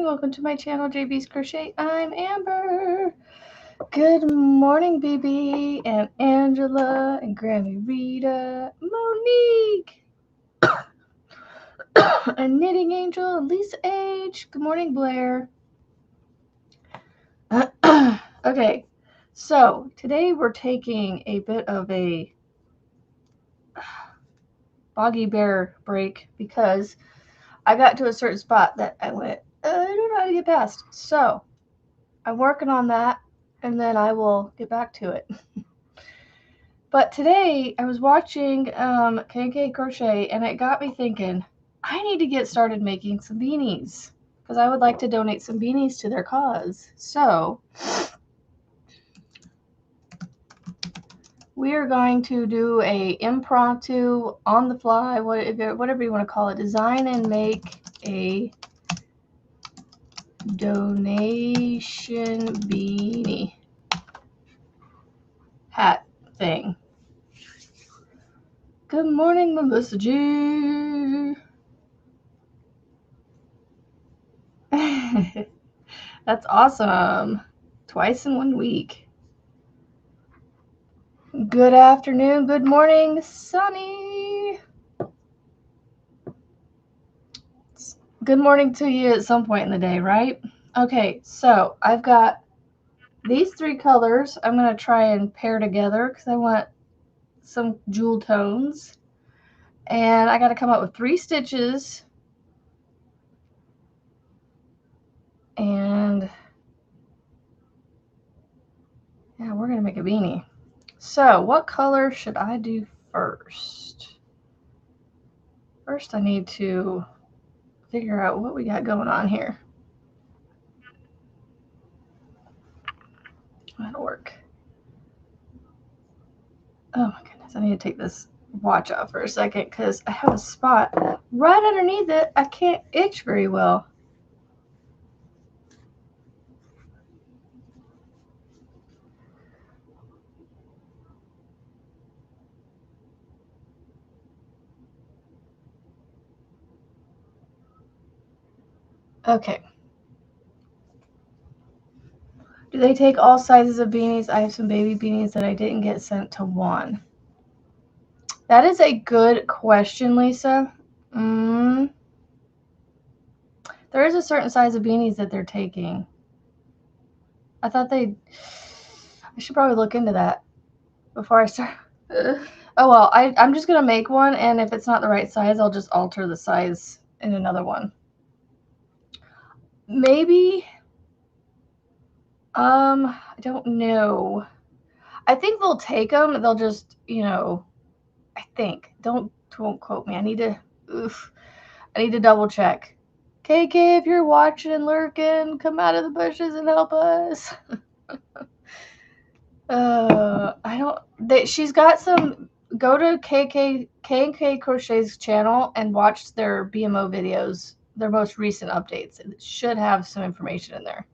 Welcome to my channel, JB's Crochet. I'm Amber. Good morning, BB and Angela and Grammy Rita, Monique, and Knitting Angel, and Lisa H. Good morning, Blair. Okay, so today we're taking a bit of a boggy bear break because I got to a certain spot that I went, I don't know how to get past. So I'm working on that, and then I will get back to it. But today I was watching KK Crochet, and it got me thinking, I need to get started making some beanies because I would like to donate some beanies to their cause. So we are going to do a impromptu, on the fly, whatever you want to call it, design and make a donation beanie hat thing. Good morning, Melissa G. That's awesome. Twice in 1 week. Good afternoon, good morning, Sunny. Good morning to you at some point in the day, right? Okay, so I've got these 3 colors I'm going to try and pair together because I want some jewel tones. And I got to come up with 3 stitches. And yeah, we're going to make a beanie. So what color should I do first? First I need to figure out what we got going on here. That'll work. Oh my goodness, I need to take this watch off for a second because I have a spot right underneath it. I can't itch very well. Okay. Do they take all sizes of beanies? I have some baby beanies that I didn't get sent to Juan. That is a good question, Lisa. There is a certain size of beanies that they're taking. I thought I should probably look into that before I start. Oh well, I'm just going to make one, and if it's not the right size, I'll just alter the size in another one. Maybe. I don't know. I think they'll take them. They'll just, I think. Don't quote me. I need to double check. KK, if you're watching and lurking, come out of the bushes and help us. She's got some. Go to KK Crochet's channel and watch their BMO videos, their most recent updates. It should have some information in there.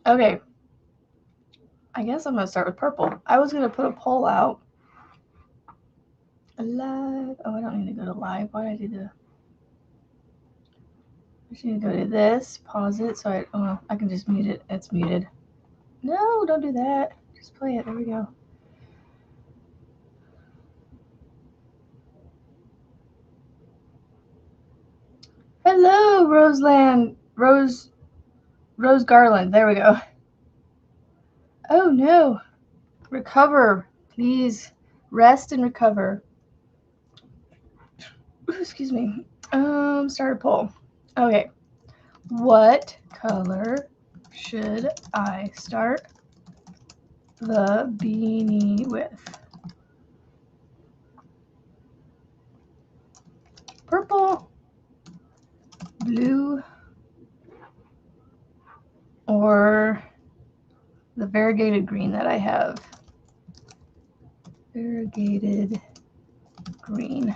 Okay. I guess I'm going to start with purple. I was going to put a poll out. Live. Oh, I don't need to go to live. Why did I do that? I just need to go to this, pause it, so I can just mute it. It's muted. No, don't do that. Just play it. There we go. Hello, Roseland. Rose Garland. There we go. Oh, no. Recover. Please. Rest and recover. Excuse me. Start a poll. Okay. What color should I start the beanie with? Purple, blue, or the variegated green that I have. Variegated green.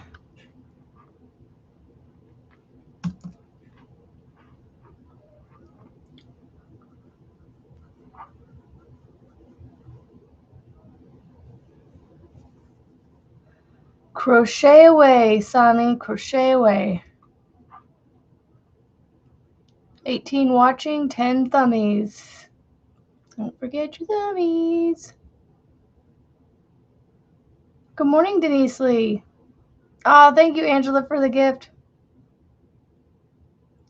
Crochet away, Sonny. Crochet away. 18 watching, 10 thummies. Don't forget your thummies. Good morning, Denise Lee. Oh, thank you, Angela, for the gift.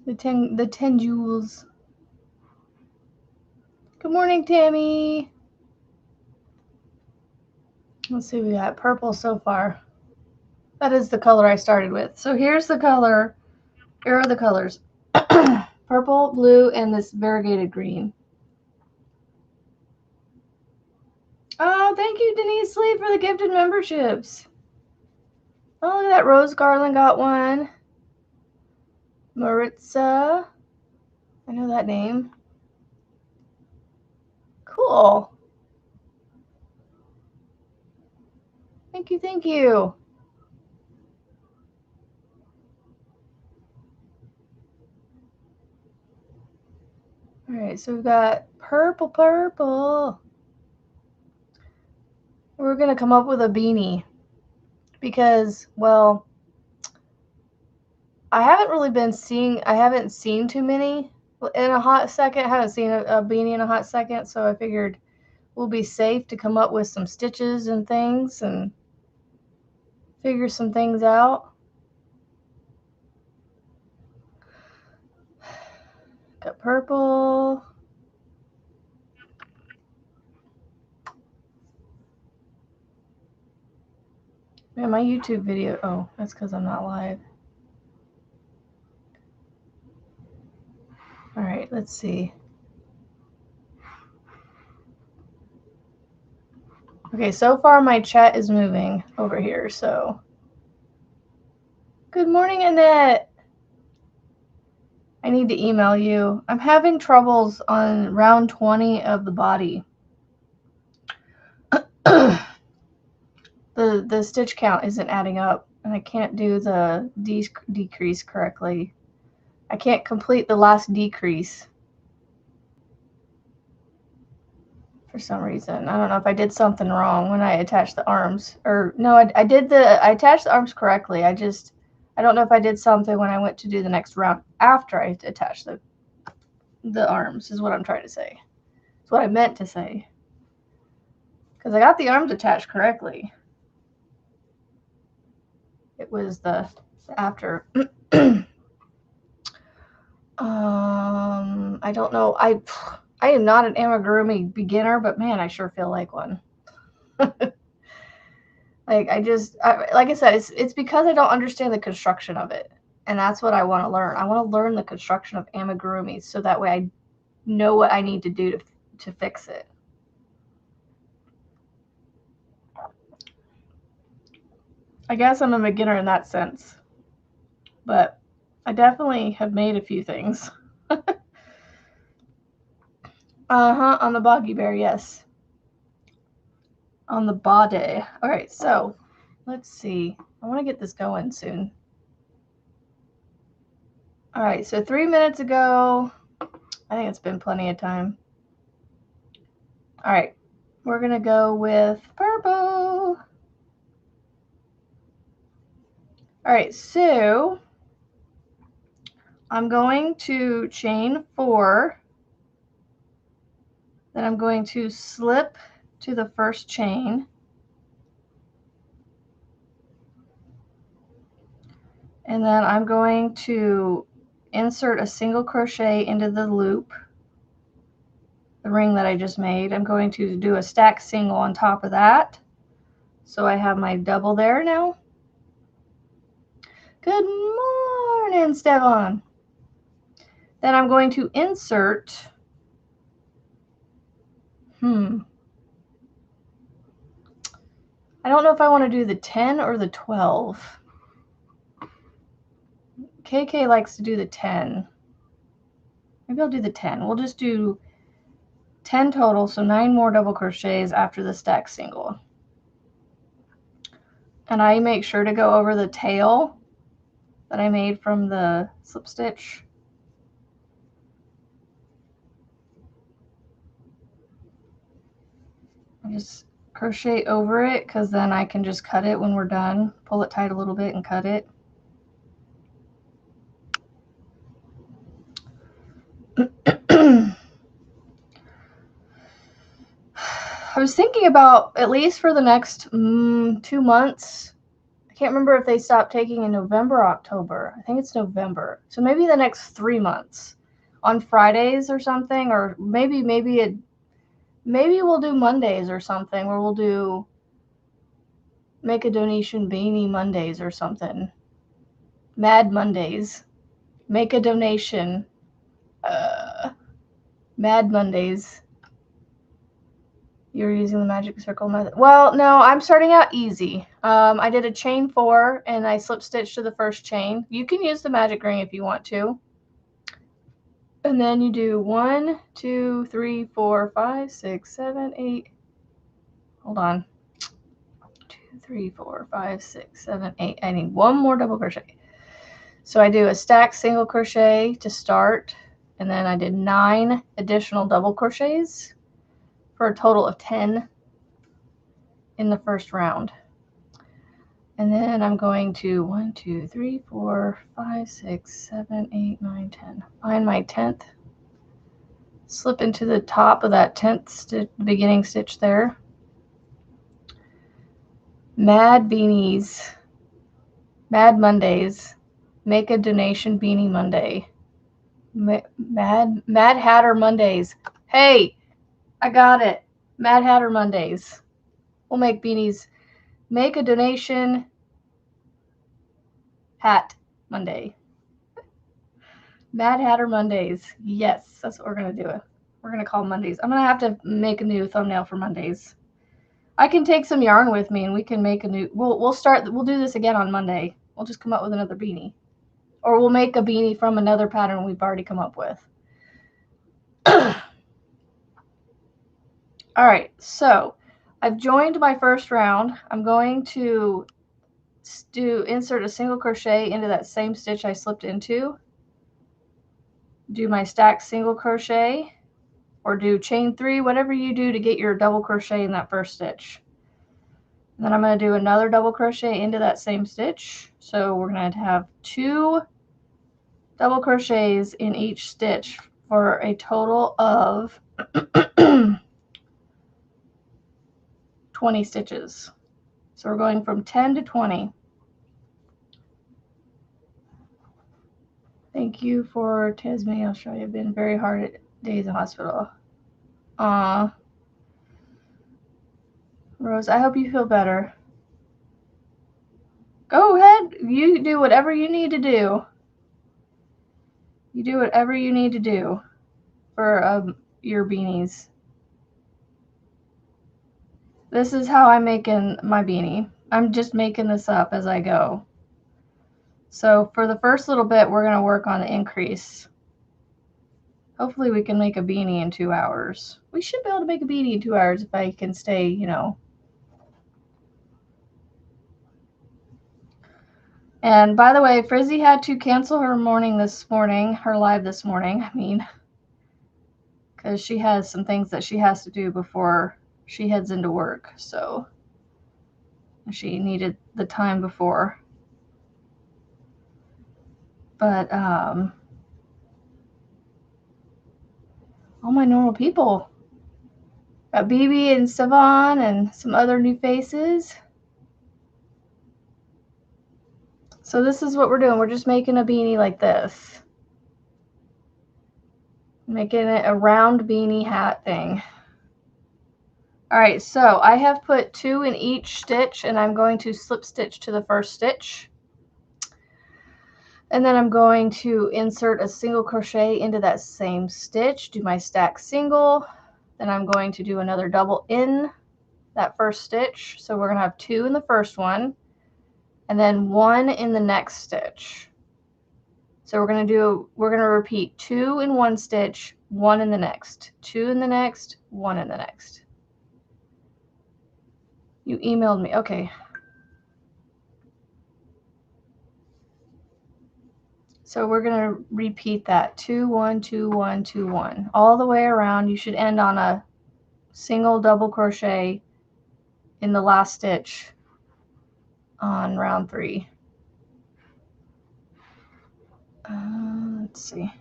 The 10 jewels. Good morning, Tammy. Let's see, we got purple so far. That is the color I started with. So here's the color. Here are the colors. Purple, blue, and this variegated green. Oh, thank you, Denise Lee, for the gifted memberships. Oh, look at that. Rose Garland got one. Maritza. I know that name. Cool. Thank you, thank you. All right, so we've got purple, purple. We're going to come up with a beanie because, well, I haven't seen too many in a hot second. I haven't seen a beanie in a hot second, so I figured we'll be safe to come up with some stitches and things and figure some things out. Got purple. Man, my YouTube video, oh, that's because I'm not live. All right, let's see. Okay, so far my chat is moving over here, so. Good morning, Annette. I need to email you. I'm having troubles on round 20 of the body. The stitch count isn't adding up, and I can't do the decrease correctly. I can't complete the last decrease for some reason. I don't know if I did something wrong when I attached the arms, or no, I attached the arms correctly. I don't know if I did something when I went to do the next round after I attached the arms, is what I'm trying to say. It's what I meant to say. Because I got the arms attached correctly. It was the after. I don't know. I am not an amigurumi beginner, but man, I sure feel like one. Like like I said, it's because I don't understand the construction of it, and that's what I want to learn. I want to learn the construction of amigurumis so that way I know what I need to do to fix it. I guess I'm a beginner in that sense, but I definitely have made a few things. On the boggy bear, yes. On the body. All right, so let's see. I want to get this going soon. All right, so 3 minutes ago, I think it's been plenty of time. All right, we're going to go with purple. All right, so I'm going to chain 4. Then I'm going to slip to the first chain. And then I'm going to insert a single crochet into the loop, the ring that I just made. I'm going to do a stack single on top of that. So I have my double there now. Good morning, Stefan. Then I'm going to insert, I don't know if I want to do the 10 or the 12. KK likes to do the 10. Maybe I'll do the 10. We'll just do 10 total, so 9 more double crochets after the stack single. And I make sure to go over the tail that I made from the slip stitch. I just crochet over it, because then I can just cut it when we're done. Pull it tight a little bit and cut it. I was thinking about, at least for the next 2 months, I can't remember if they stopped taking in November or October. I think it's November. So maybe the next 3 months on Fridays or something, or maybe we'll do Mondays or something, where we'll do make a donation beanie Mondays or something. Mad Mondays. Make a donation. Mad Mondays. You're using the magic circle method. Well, no, I'm starting out easy. I did a chain 4 and I slip stitched to the first chain. You can use the magic ring if you want to. And then you do 1, 2, 3, 4, 5, 6, 7, 8. Hold on. 2, 3, 4, 5, 6, 7, 8. I need one more double crochet. So I do a stack single crochet to start, and then I did 9 additional double crochets for a total of 10 in the first round. And then I'm going to 1, 2, 3, 4, 5, 6, 7, 8, 9, 10. Find my 10th. Slip into the top of that 10th stitch, beginning stitch there. Mad beanies. Mad Mondays. Make a donation beanie Monday. Mad Hatter Mondays. Hey, I got it. Mad Hatter Mondays. We'll make beanies. Make a donation hat Monday. Mad Hatter Mondays. Yes, that's what we're going to do. We're going to call Mondays. I'm going to have to make a new thumbnail for Mondays. I can take some yarn with me and we can make a new, we'll do this again on Monday. We'll just come up with another beanie. Or we'll make a beanie from another pattern we've already come up with. All right, so I've joined my first round. I'm going to insert a single crochet into that same stitch I slipped into. Do my stacked single crochet, or do chain 3, whatever you do to get your double crochet in that first stitch. And then I'm going to do another double crochet into that same stitch. So we're going to have 2 double crochets in each stitch for a total of 20 stitches. So we're going from 10 to 20. Thank you for Tasmania, Australia. Been very hard days in hospital. Rose, I hope you feel better. Go ahead. You do whatever you need to do. You do whatever you need to do for your beanies. This is how I'm making my beanie. I'm just making this up as I go. So for the first little bit, we're going to work on the increase. Hopefully we can make a beanie in 2 hours. We should be able to make a beanie in 2 hours if I can stay, you know. And by the way, Frizzy had to cancel her live this morning, I mean, because she has some things that she has to do before she heads into work. So she needed the time before. But all my normal people. Got BB and Savon and some other new faces. So this is what we're doing. We're just making a beanie like this. Making it a round beanie hat thing. All right, so I have put 2 in each stitch and I'm going to slip stitch to the first stitch. And then I'm going to insert a single crochet into that same stitch, do my stack single. Then I'm going to do another double in that first stitch. So we're going to have 2 in the first one and then 1 in the next stitch. So we're going to repeat 2 in one stitch, 1 in the next, 2 in the next, 1 in the next. You emailed me. Okay. So we're going to repeat that 2, 1, 2, 1, 2, 1 all the way around. You should end on a single double crochet in the last stitch on round 3. Let's see.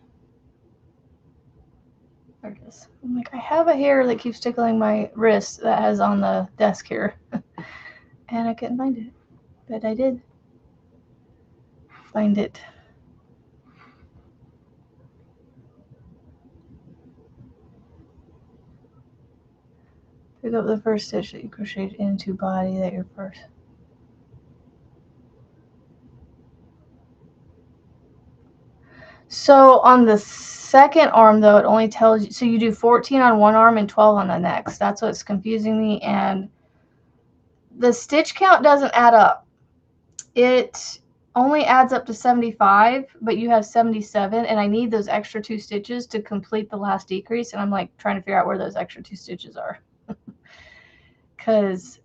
There it is. I'm like, I have a hair that keeps tickling my wrist that has on the desk here. And I couldn't find it. But I did find it. Pick up the first stitch that you crocheted into body that you're first. So on the second arm, though, it only tells you, so you do 14 on one arm and 12 on the next. That's what's confusing me. And the stitch count doesn't add up. It only adds up to 75, but you have 77, and I need those extra 2 stitches to complete the last decrease. And I'm like trying to figure out where those extra 2 stitches are. Because,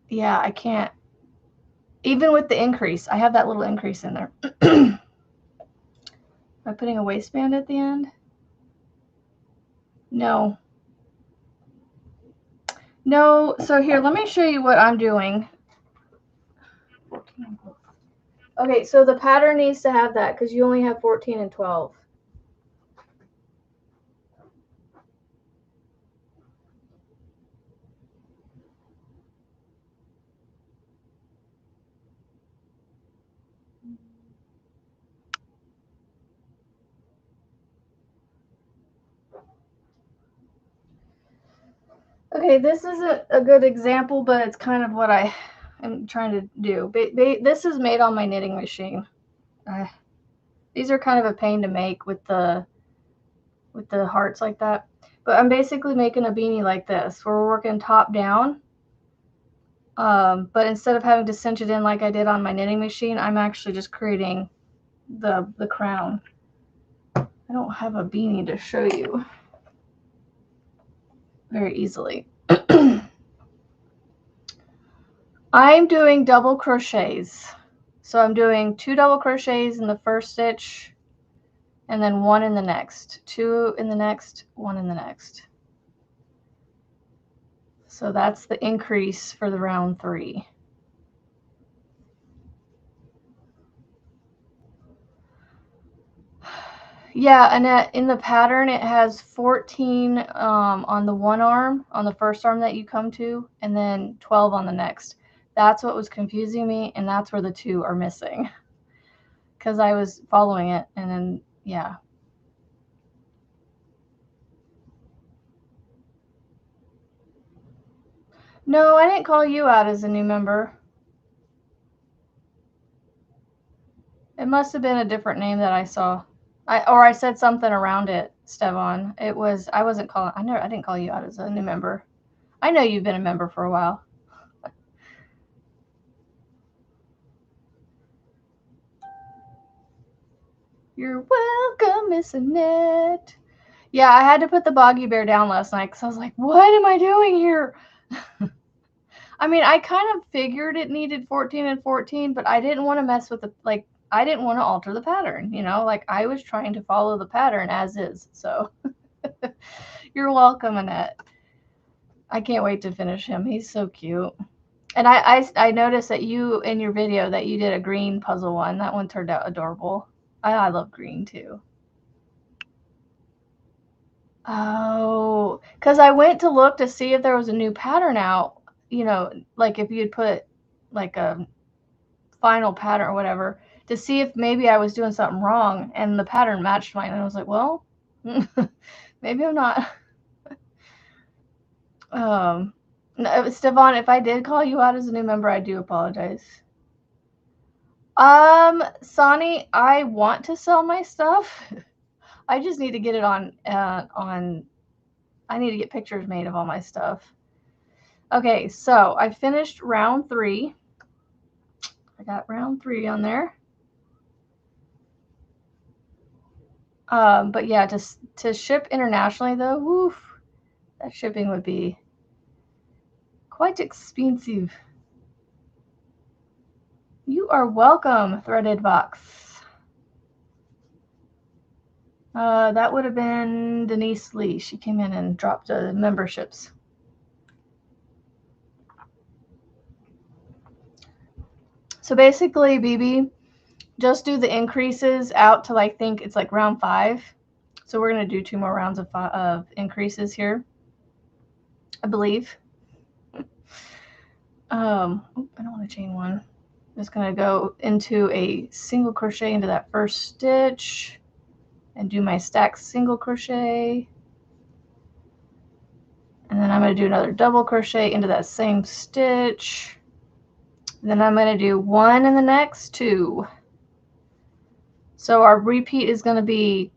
yeah, I can't. Even with the increase, I have that little increase in there. Am I putting a waistband at the end? No. No, so here, let me show you what I'm doing. Okay, so the pattern needs to have that because you only have 14 and 12. Okay, this isn't a good example, but it's kind of what I am trying to do. This is made on my knitting machine. These are kind of a pain to make with the hearts like that. But I'm basically making a beanie like this, where we're working top down. But instead of having to cinch it in like I did on my knitting machine, I'm actually just creating the crown. I don't have a beanie to show you very easily. I'm doing double crochets. So I'm doing 2 double crochets in the first stitch and then 1 in the next, 2 in the next, 1 in the next. So that's the increase for the round 3. Yeah, Annette, in the pattern it has 14 on the one arm, on the first arm that you come to, and then 12 on the next. That's what was confusing me, and that's where the 2 are missing. Because I was following it, and then, yeah. No, I didn't call you out as a new member. It must have been a different name that I saw. I said something around it, Stevon. It was, I wasn't calling, I didn't call you out as a new member. I know you've been a member for a while. You're welcome, Miss Annette. Yeah, I had to put the Boggy Bear down last night because I was like, what am I doing here? I mean, I kind of figured it needed 14 and 14, but I didn't want to mess with the, like, I didn't want to alter the pattern, you know? Like, I was trying to follow the pattern as is, so. You're welcome, Annette. I can't wait to finish him. He's so cute. And I noticed that you, in your video, that you did a green puzzle one. That one turned out adorable. I love green, too. Oh, because I went to look to see if there was a new pattern out, you know, like if you'd put like a final pattern or whatever, to see if maybe I was doing something wrong, and the pattern matched mine. And I was like, well, maybe I'm not. No, Stefan, if I did call you out as a new member, I do apologize. Sonny, I want to sell my stuff. I just need to get it on, I need to get pictures made of all my stuff. Okay, so I finished round 3. I got round 3 on there. But yeah, to ship internationally though, woof, that shipping would be quite expensive. You are welcome, Threaded Box. That would have been Denise Lee. She came in and dropped the memberships. So basically, BB, just do the increases out till I think it's like round 5. So we're going to do 2 more rounds of increases here, I believe. I don't want to chain one. I'm just going to go into a single crochet into that first stitch and do my stacked single crochet. And then I'm going to do another double crochet into that same stitch. Then I'm going to do 1 in the next 2. So our repeat is going to be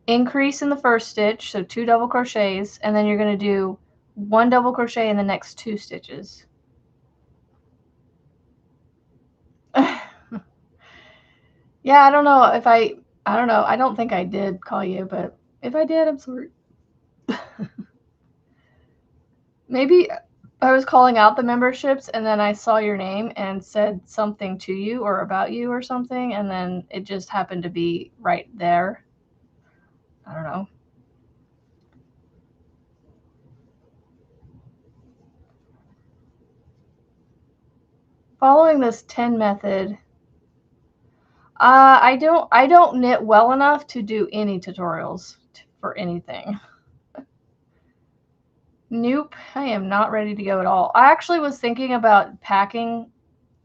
increase in the first stitch, so 2 double crochets, and then you're going to do 1 double crochet in the next 2 stitches. Yeah, I don't know if I don't know. I don't think I did call you, but if I did, I'm sorry. Maybe I was calling out the memberships and then I saw your name and said something to you or about you or something, and then it just happened to be right there. I don't know. Following this 10 method, I don't knit well enough to do any tutorials for anything. Nope, I am not ready to go at all. I actually was thinking about packing,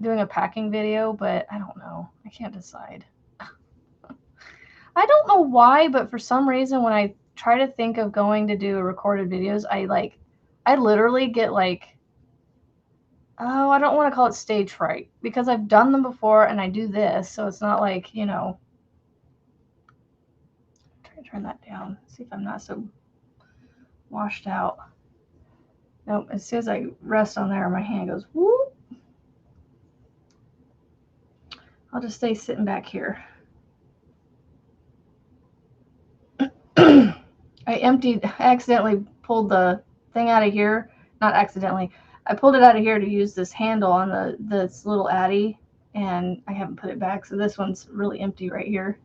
doing a packing video, but I don't know. I can't decide. I don't know why, but for some reason when I try to think of going to do recorded videos, I literally get like, oh, I don't want to call it stage fright because I've done them before and I do this, so it's not like, you know. Try to turn that down, see if I'm not so washed out. Nope, as soon as I rest on there, my hand goes whoop. I'll just stay sitting back here. I accidentally pulled the thing out of here. Not accidentally. I pulled it out of here to use this handle on this little Addy, and I haven't put it back, so this one's really empty right here.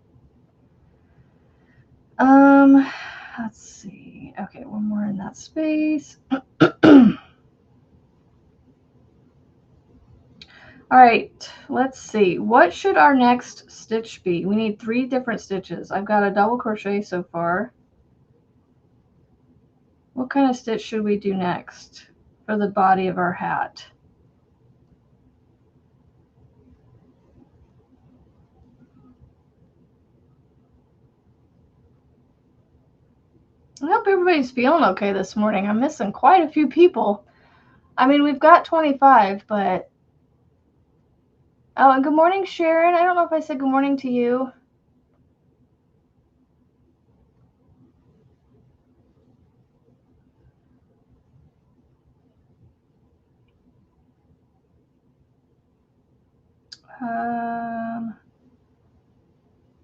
Let's see. Okay, one more in that space. All right, let's see. What should our next stitch be? We need 3 different stitches. I've got a double crochet so far. What kind of stitch should we do next for the body of our hat? I hope everybody's feeling okay this morning. I'm missing quite a few people. I mean, we've got 25, but... Oh, and good morning, Sharon. I don't know if I said good morning to you.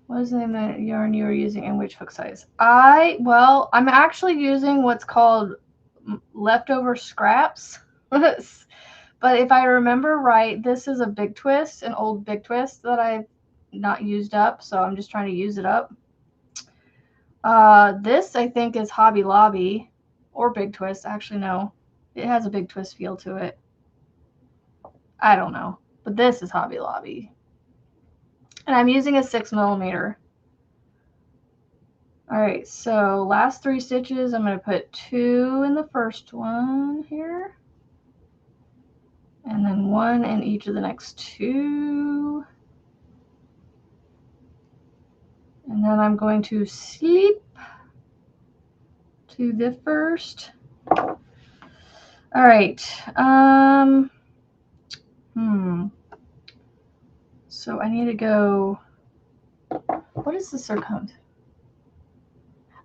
What is the name of the yarn you are using and which hook size? Well, I'm actually using what's called leftover scraps. But if I remember right, this is a big twist, an old big twist that I've not used up, so I'm just trying to use it up. This I think is Hobby Lobby or Big Twist. Actually, no, it has a Big Twist feel to it. I don't know, but this is Hobby Lobby, and I'm using a 6mm. All right, so last 3 stitches, I'm going to put 2 in the first one here, and then 1 in each of the next 2. And then I'm going to slip to the first. All right. So I need to go. What is the circumference?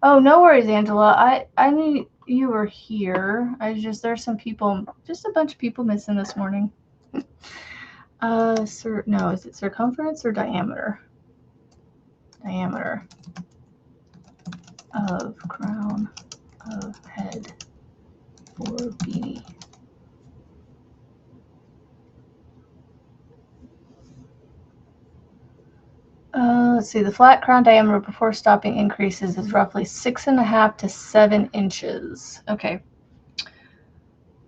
Oh, no worries, Angela. I knew you were here. There's some people, just a bunch of people missing this morning. No, is it circumference or diameter? Diameter of crown of head for beanie. Let's see, the flat crown diameter before stopping increases is roughly 6.5 to 7 inches. Okay.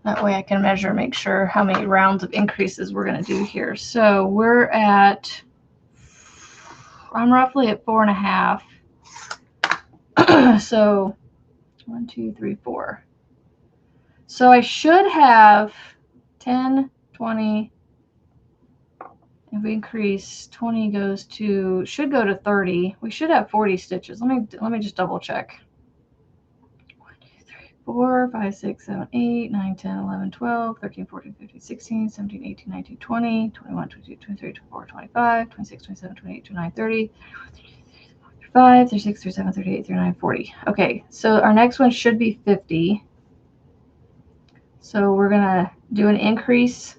That way I can measure, make sure how many rounds of increases we're going to do here. So we're at, I'm roughly at 4.5. So 1, 2, 3, 4. So I should have 10, 20. If we increase, 20 goes to, should go to 30. We should have 40 stitches. Let me just double check. 1, 2, 3, 4, 5, 6, 7, 8, 9, 10, 11, 12, 13, 14, 15, 16, 17, 18, 19, 20, 21, 22, 23, 24, 25, 26, 27, 28, 29, 30, 35, 36, 37, 38, 39, 40. Okay, so our next one should be 50. So we're going to do an increase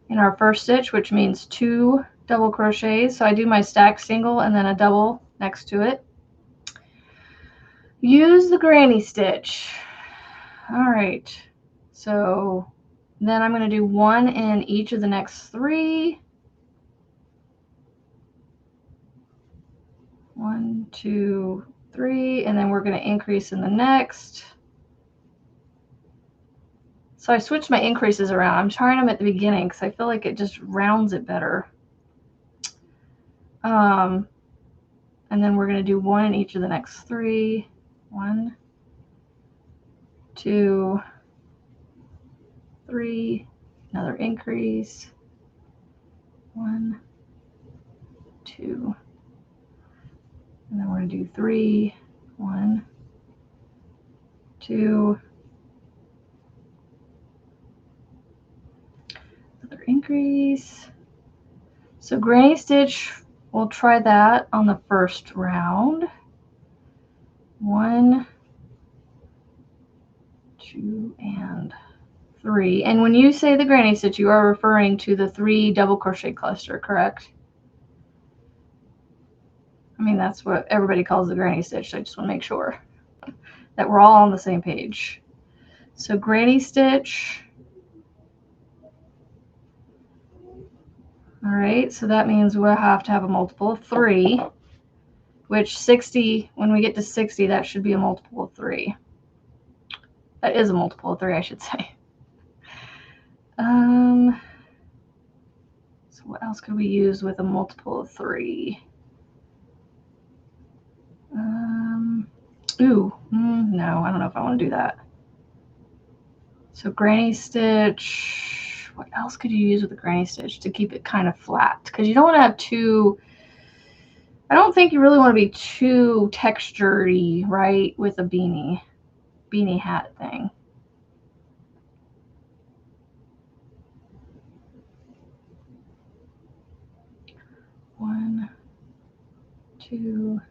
in our first stitch, which means 2 double crochets. So I do my stacked single and then a double next to it. Use the granny stitch. All right, so then I'm going to do 1 in each of the next 3. 1, 2, 3, and then we're going to increase in the next. So I switched my increases around. I'm trying them at the beginning because I feel like it just rounds it better. And then we're going to do 1 in each of the next 3. 1, 2, 3, another increase. 1, 2, and then we're going to do 3. 1, 2, another increase. So granny stitch, we'll try that on the first round. 1, 2, and 3. And when you say the granny stitch, you are referring to the 3 double crochet cluster, correct? I mean, that's what everybody calls the granny stitch. So I just want to make sure that we're all on the same page. So granny stitch. All right, so that means we'll have to have a multiple of 3, which 60, when we get to 60, that should be a multiple of 3. That is a multiple of 3, I should say. So what else could we use with a multiple of 3? No, I don't know if I want to do that. So granny stitch, what else could you use with a granny stitch to keep it kind of flat? Because you don't want to have too, I don't think you really want to be too textured-y, right, with a beanie hat thing. One, 2,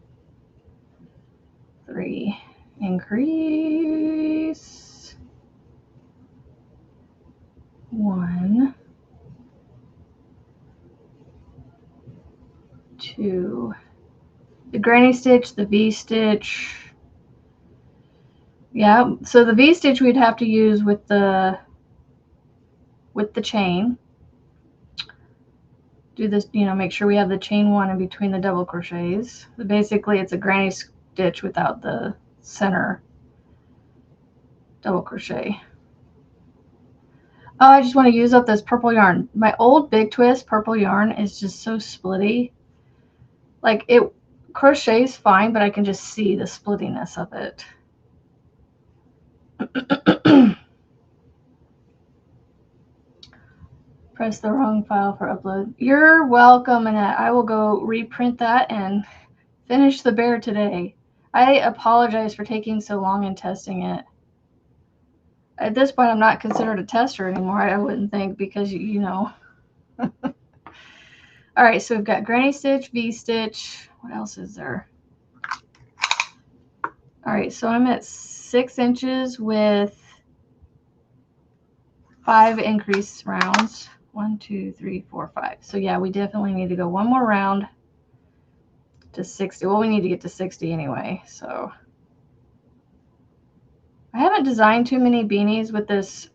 3, increase. 1, 2, the granny stitch, the V stitch. Yeah, so the V stitch we'd have to use with the chain. Do this, make sure we have the chain 1 in between the double crochets. So basically, it's a granny stitch without the center double crochet. Oh, I just want to use up this purple yarn. My old Big Twist purple yarn is just so splitty. Like, it crochets fine, but I can just see the splittiness of it. Press the wrong file for upload. You're welcome, Annette. I will go reprint that and finish the bear today. I apologize for taking so long and testing it. At this point, I'm not considered a tester anymore, I wouldn't think, because, All right, so we've got granny stitch, V stitch. What else is there? All right, so I'm at 6 inches with 5 increase rounds. 1, 2, 3, 4, 5. So yeah, we definitely need to go one more round to 60. Well, we need to get to 60 anyway. So I haven't designed too many beanies with this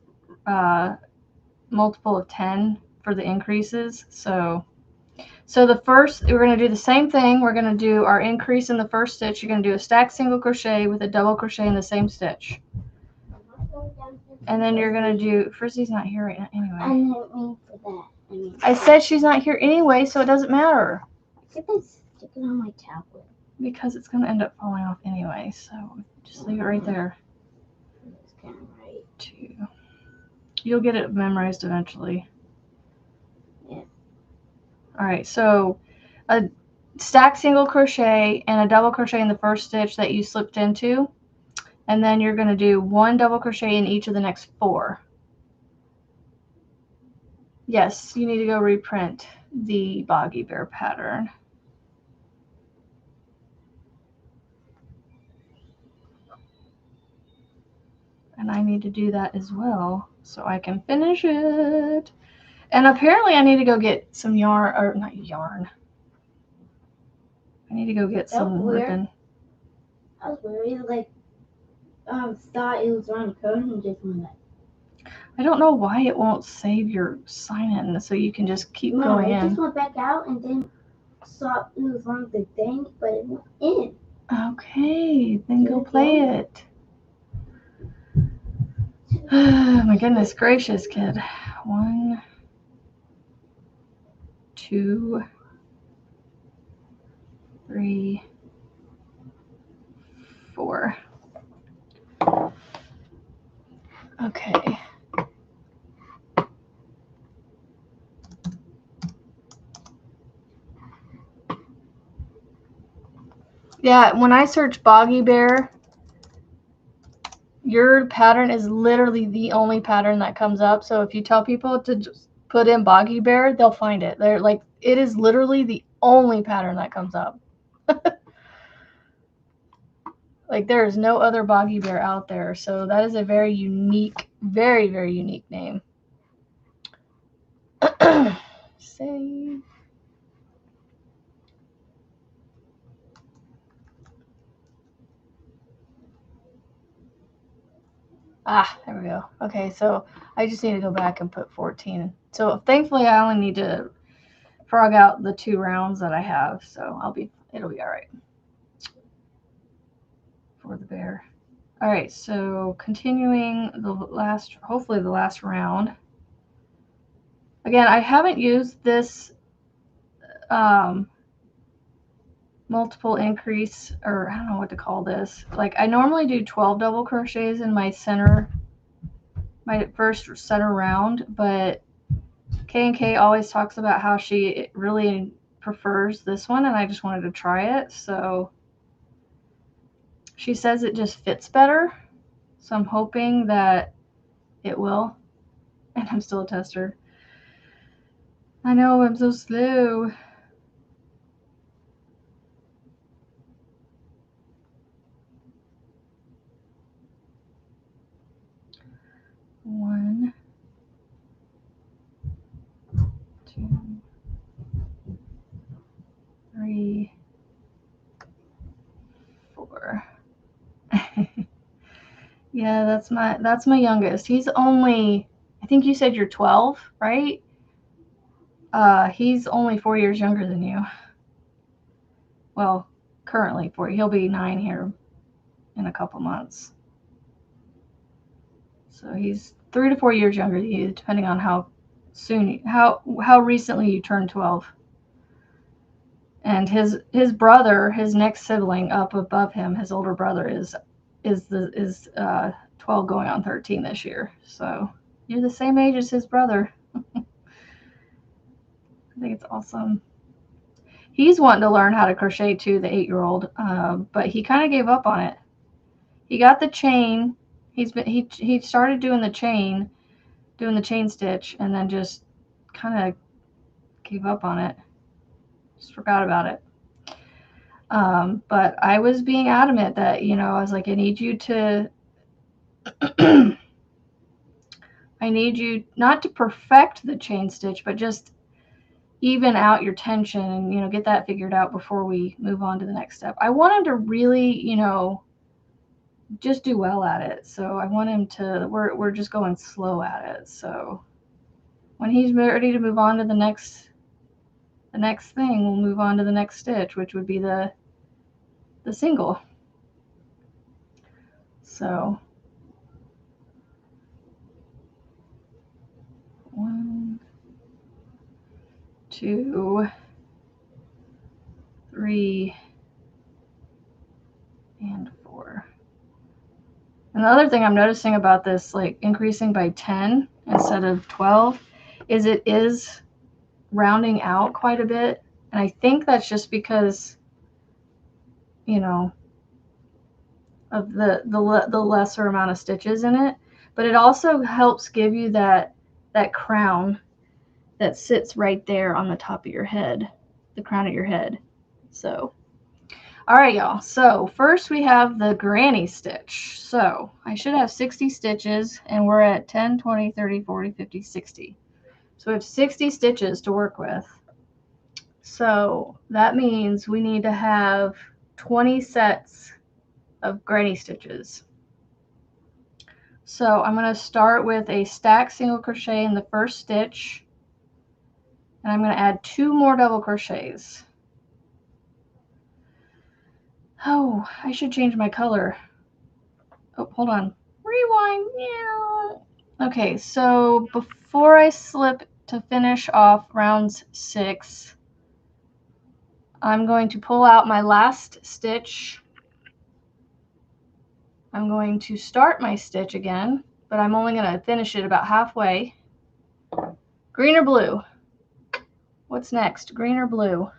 multiple of 10 for the increases. So the first, we're going to do the same thing. We're going to do our increase in the first stitch. You're going to do a stacked single crochet with a double crochet in the same stitch. And then you're going to do, Frizzie's not here right now anyway. I didn't mean for that. I said she's not here anyway, so it doesn't matter. If I stick it on my tablet. Because it's going to end up falling off anyway, so just leave it right there. It's kind of right. 2. You'll get it memorized eventually. Yeah. Alright, so a stack single crochet and a double crochet in the first stitch that you slipped into. And then you're going to do 1 double crochet in each of the next 4. Yes, you need to go reprint the Boggy Bear pattern. And I need to do that as well so I can finish it. And apparently I need to go get some yarn, or not yarn. I need to go get some ribbon. I was worried, like, thought it was wrong code and just went like. I don't know why it won't save your sign-in, so you can just keep going in. I just went back out and then saw it was wrong the thing, but it went in. Okay, then go play it. Oh my goodness gracious, kid. 1, 2, 3, 4. Okay. Yeah, when I search Boggy Bear, your pattern is literally the only pattern that comes up. So if you tell people to just put in Boggy Bear, they'll find it. They're like, it is literally the only pattern that comes up. Like, there is no other Boggy Bear out there. So that is a very unique, very, very unique name. Save. Ah, there we go. Okay, so I just need to go back and put 14. So thankfully I only need to frog out the 2 rounds that I have, so it'll be all right for the bear. All right, so continuing hopefully the last round. Again, I haven't used this multiple increase, or I don't know what to call this. Like, I normally do 12 double crochets in my first center round, but K&K always talks about how she really prefers this one, and I just wanted to try it. So she says it just fits better, so I'm hoping that it will. And I'm still a tester. I know, I'm so slow. One, 2, 3, 4. Yeah, that's my youngest. He's only, I think you said you're 12, right? He's only 4 years younger than you. Well, currently 4. He'll be 9 here in a couple months. So he's 3 to 4 years younger than you, depending on how recently you turned 12. And his brother, his next sibling up above him, his older brother is 12 going on 13 this year. So you're the same age as his brother. I think it's awesome. He's wanting to learn how to crochet too, the 8-year-old, but he kind of gave up on it. He got the chain. He started doing the chain stitch, and then just kind of gave up on it. Just forgot about it. But I was being adamant that, I was like, I need you not to perfect the chain stitch, but just even out your tension and, get that figured out before we move on to the next step. I want him to really, just do well at it. So I want him to, we're just going slow at it. So when he's ready to move on to the next thing, we'll move on to the next stitch, which would be the single. So 2, 3, and 4. And the other thing I'm noticing about this, like increasing by 10 instead of 12, is it is rounding out quite a bit. And I think that's just because, you know, of the lesser amount of stitches in it. But it also helps give you that crown that sits right there on the top of your head, the crown of your head. So, all right, y'all. So first we have the granny stitch. So I should have 60 stitches, and we're at 10, 20, 30, 40, 50, 60. So we have 60 stitches to work with. So that means we need to have 20 sets of granny stitches. So I'm going to start with a stack single crochet in the first stitch, and I'm going to add 2 more double crochets. Oh, I should change my color. Oh, hold on. Rewind. Yeah. Okay, so before I slip to finish off rounds 6, I'm going to pull out my last stitch. I'm going to start my stitch again, but I'm only going to finish it about halfway. Green or blue? What's next? Green or blue?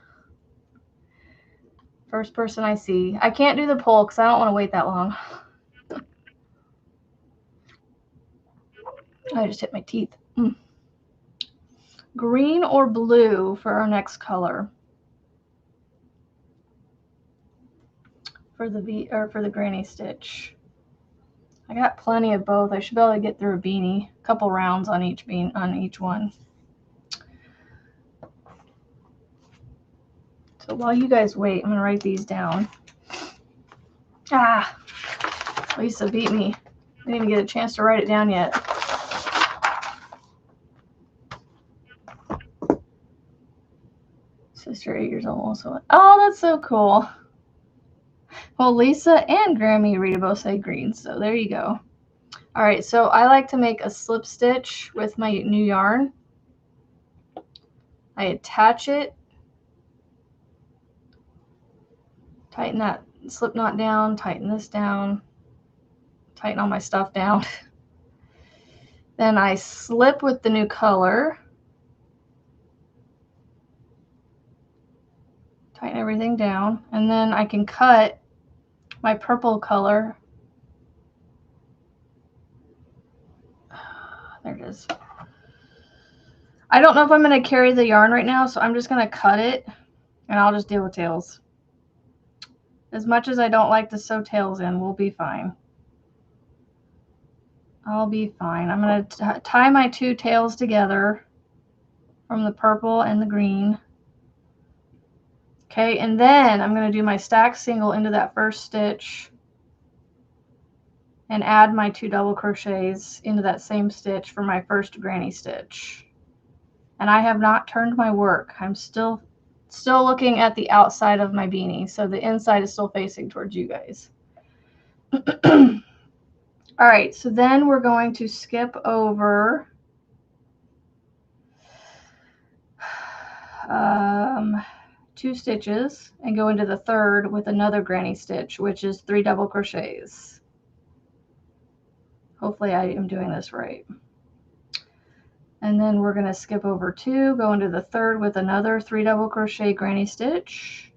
First person I see. I can't do the poll because I don't want to wait that long. I just hit my teeth. Green or blue for our next color? For the granny stitch. I got plenty of both. I should be able to get through a beanie. A couple rounds on each one. So while you guys wait, I'm gonna write these down. Ah, Lisa beat me. I didn't even get a chance to write it down yet. Sister 8 years old also. Oh, that's so cool. Well, Lisa and Grammy Rita both say green, so there you go. All right, so I like to make a slip stitch with my new yarn. I attach it, tighten that slip knot down, tighten this down, tighten all my stuff down. Then I slip with the new color, tighten everything down, and then I can cut my purple color. There it is. I don't know if I'm going to carry the yarn right now, so I'm just going to cut it, and I'll just deal with tails. As much as I don't like to sew tails in, we'll be fine. I'll be fine. I'm going to tie my 2 tails together from the purple and the green. Okay, and then I'm going to do my stack single into that first stitch and add my 2 double crochets into that same stitch for my first granny stitch. And I have not turned my work. I'm still looking at the outside of my beanie, so the inside is still facing towards you guys. All right, so then we're going to skip over 2 stitches and go into the third with another granny stitch, which is 3 double crochets. Hopefully I am doing this right. And then we're going to skip over 2, go into the third with another 3 double crochet granny stitch,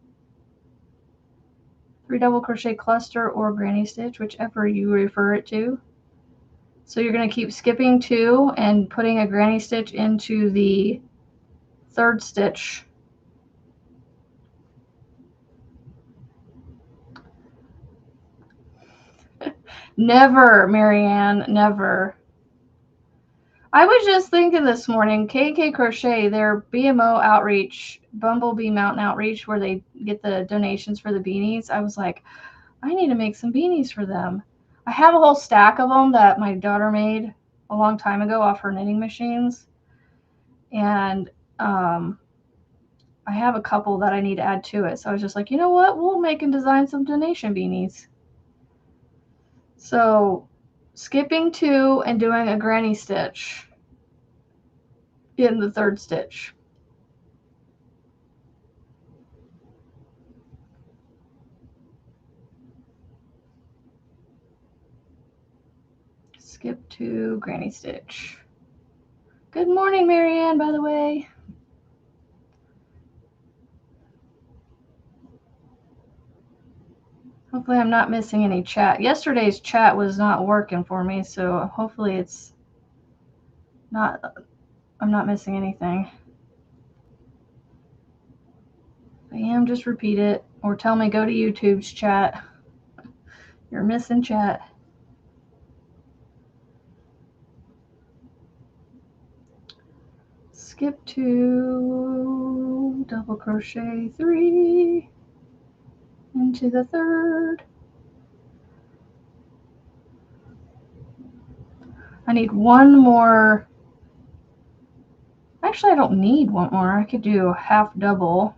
3 double crochet cluster or granny stitch, whichever you refer it to. So you're going to keep skipping 2 and putting a granny stitch into the third stitch. Never, Marianne, never. I was just thinking this morning, KK Crochet, their BMO outreach, Bumblebee Mountain outreach, where they get the donations for the beanies. I was like, I need to make some beanies for them. I have a whole stack of them that my daughter made a long time ago off her knitting machines. And I have a couple that I need to add to it. So I was just like, you know what? We'll make and design some donation beanies. So skipping 2 and doing a granny stitch in the third stitch. skip to granny stitch. Good morning, Marianne, by the way. Hopefully I'm not missing any chat. Yesterday's chat was not working for me, so hopefully it's not, I'm not missing anything. If I am, just repeat it or tell me go to YouTube's chat. You're missing chat. Skip to double crochet 3 into the third. I need one more. Actually, I don't need one more. I could do a half double.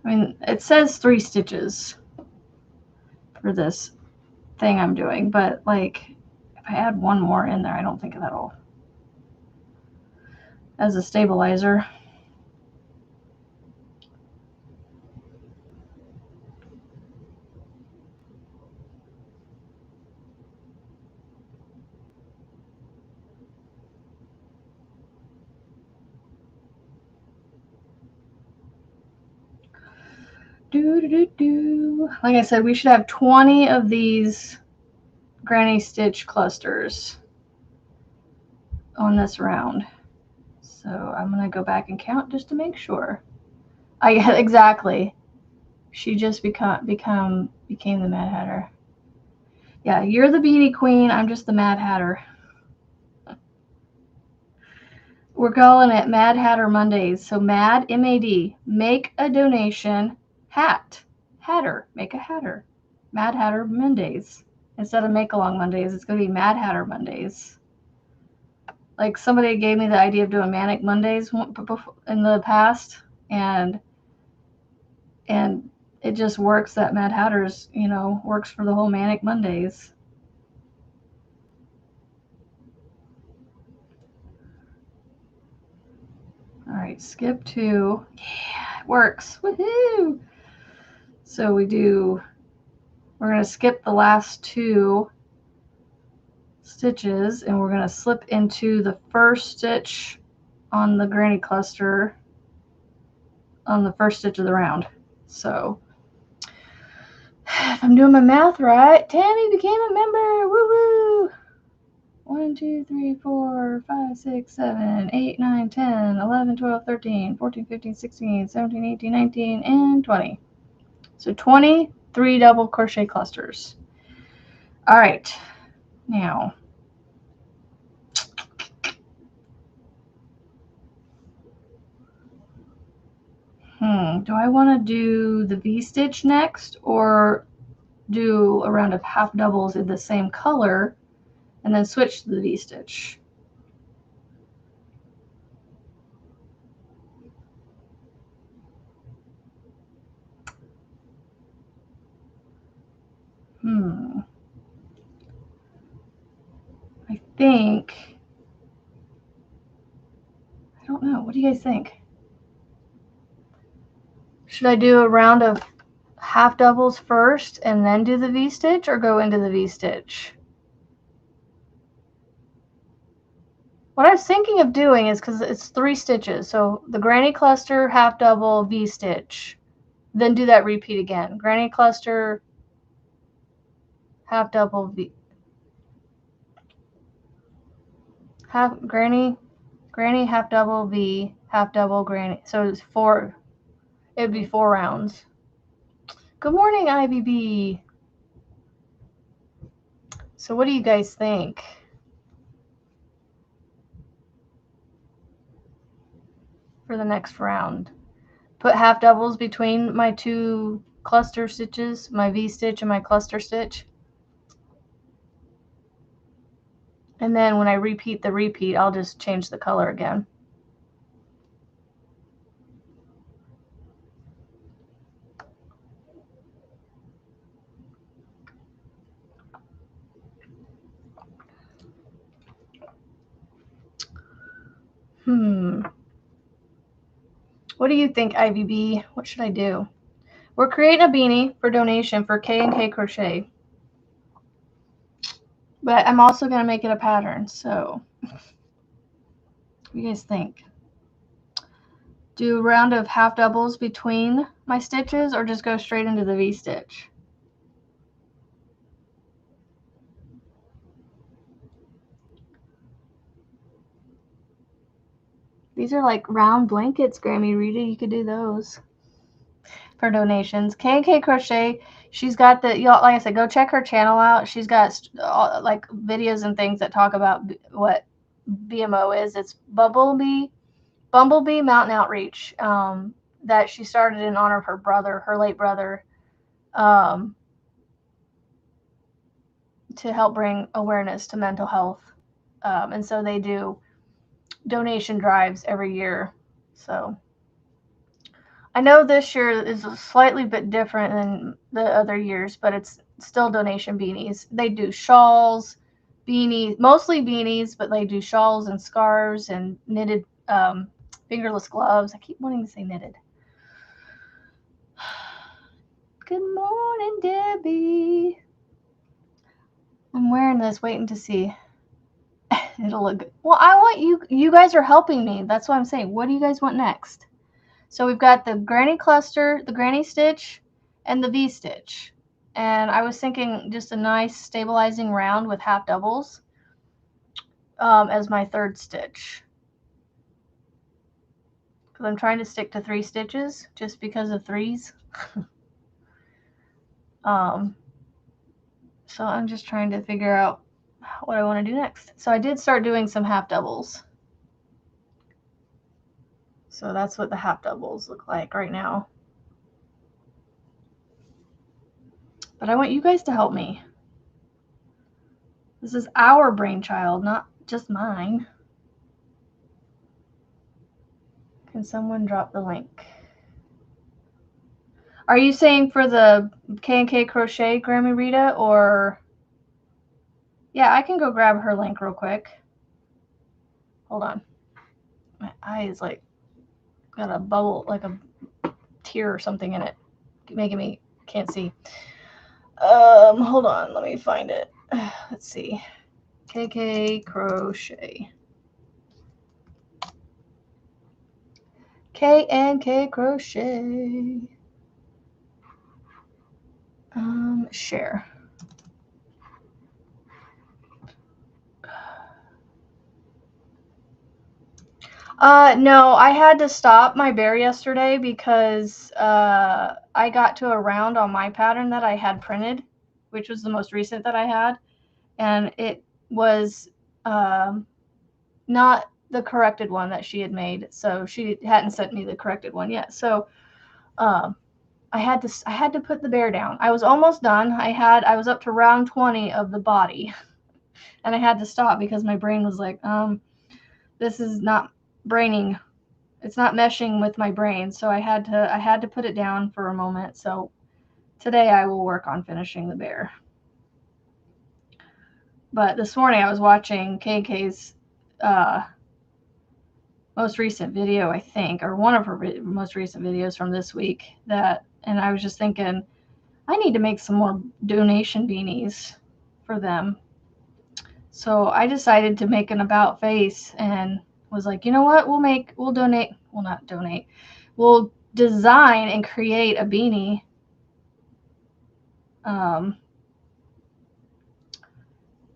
I mean, it says 3 stitches for this thing I'm doing, but like if I add one more in there, I don't think that'll, as a stabilizer. Like I said, we should have 20 of these granny stitch clusters on this round. So I'm going to go back and count just to make sure. Exactly. She just became the Mad Hatter. Yeah, you're the Beanie Queen. I'm just the Mad Hatter. We're calling it Mad Hatter Mondays. So Mad, M-A-D, make a donation, hat, Hatter, make a Hatter. Mad Hatter Mondays. Instead of Make Along Mondays, it's going to be Mad Hatter Mondays. Like somebody gave me the idea of doing Manic Mondays in the past, and it just works that Mad Hatters, works for the whole Manic Mondays. All right, skip to, yeah, it works. Woohoo! So we're going to skip the last 2 stitches, and we're going to slip into the first stitch on the granny cluster on the first stitch of the round. So if I'm doing my math right, Tammy became a member. Woo woo! 1, 2, 3, 4, 5, 6, 7, 8, 9, 10, 11, 12, 13, 14, 15, 16, 17, 18, 19, and 20. So 23 double crochet clusters. All right, now do I want to do the V-stitch next, or do a round of half doubles in the same color and then switch to the V-stitch? I think, I don't know. What do you guys think? Should I do a round of half doubles first and then do the V-stitch, or go into the V-stitch? What I was thinking of doing is, because it's 3 stitches, so the granny cluster, half double, V-stitch, then do that repeat again. Granny cluster, half double, V, granny, half double, V, half double, granny. So it's 4. It would be 4 rounds. Good morning, IBB. So what do you guys think? For the next round, put half doubles between my 2 cluster stitches, my V-stitch and my cluster stitch, and then when I repeat the repeat, I'll just change the color again. What do you think, IVB? What should I do? We're creating a beanie for donation for K&K Crochet. But I'm also going to make it a pattern, so what do you guys think? Do a round of half doubles between my stitches or just go straight into the V-stitch? These are like round blankets, Grammy Rita. You could do those for donations. K&K Crochet, she's got the, y'all, like I said, go check her channel out. She's got like videos and things that talk about what BMO is. It's Bumblebee Mountain Outreach, that she started in honor of her brother, her late brother, to help bring awareness to mental health. And so they do donation drives every year. So I know this year is a slightly bit different than the other years, but it's still donation beanies. They do shawls, beanies, mostly beanies, but they do shawls and scarves and knitted fingerless gloves. I keep wanting to say knitted. Good morning, Debbie. I'm wearing this, waiting to see. It'll look good. Well, I want you. You guys are helping me. That's what I'm saying. What do you guys want next? So we've got the granny cluster, the granny stitch, and the V-stitch. And I was thinking just a nice stabilizing round with half doubles as my third stitch. Because I'm trying to stick to 3 stitches just because of threes. So I'm just trying to figure out what I want to do next. So I did start doing some half doubles. So that's what the half doubles look like right now. But I want you guys to help me. This is our brainchild, not just mine. Can someone drop the link? Are you saying for the K&K Crochet, Grammy Rita, or... Yeah, I can go grab her link real quick. Hold on. My eye is like got a bubble, like a tear or something in it, making me can't see. Hold on, let me find it. Let's see. KK Crochet. K&K Crochet. Share. No, I had to stop my bear yesterday because I got to a round on my pattern that I had printed, which was the most recent that I had, and it was not the corrected one that she had made, so she hadn't sent me the corrected one yet. So I had to put the bear down. I was almost done. I was up to round 20 of the body, and I had to stop because my brain was like, this is not braining. It's not meshing with my brain, so I had to put it down for a moment. So today I will work on finishing the bear. But this morning I was watching KK's most recent video, I think, or one of her most recent videos from this week, and I was just thinking, I need to make some more donation beanies for them. So I decided to make an about face and was like, you know what, we'll design and create a beanie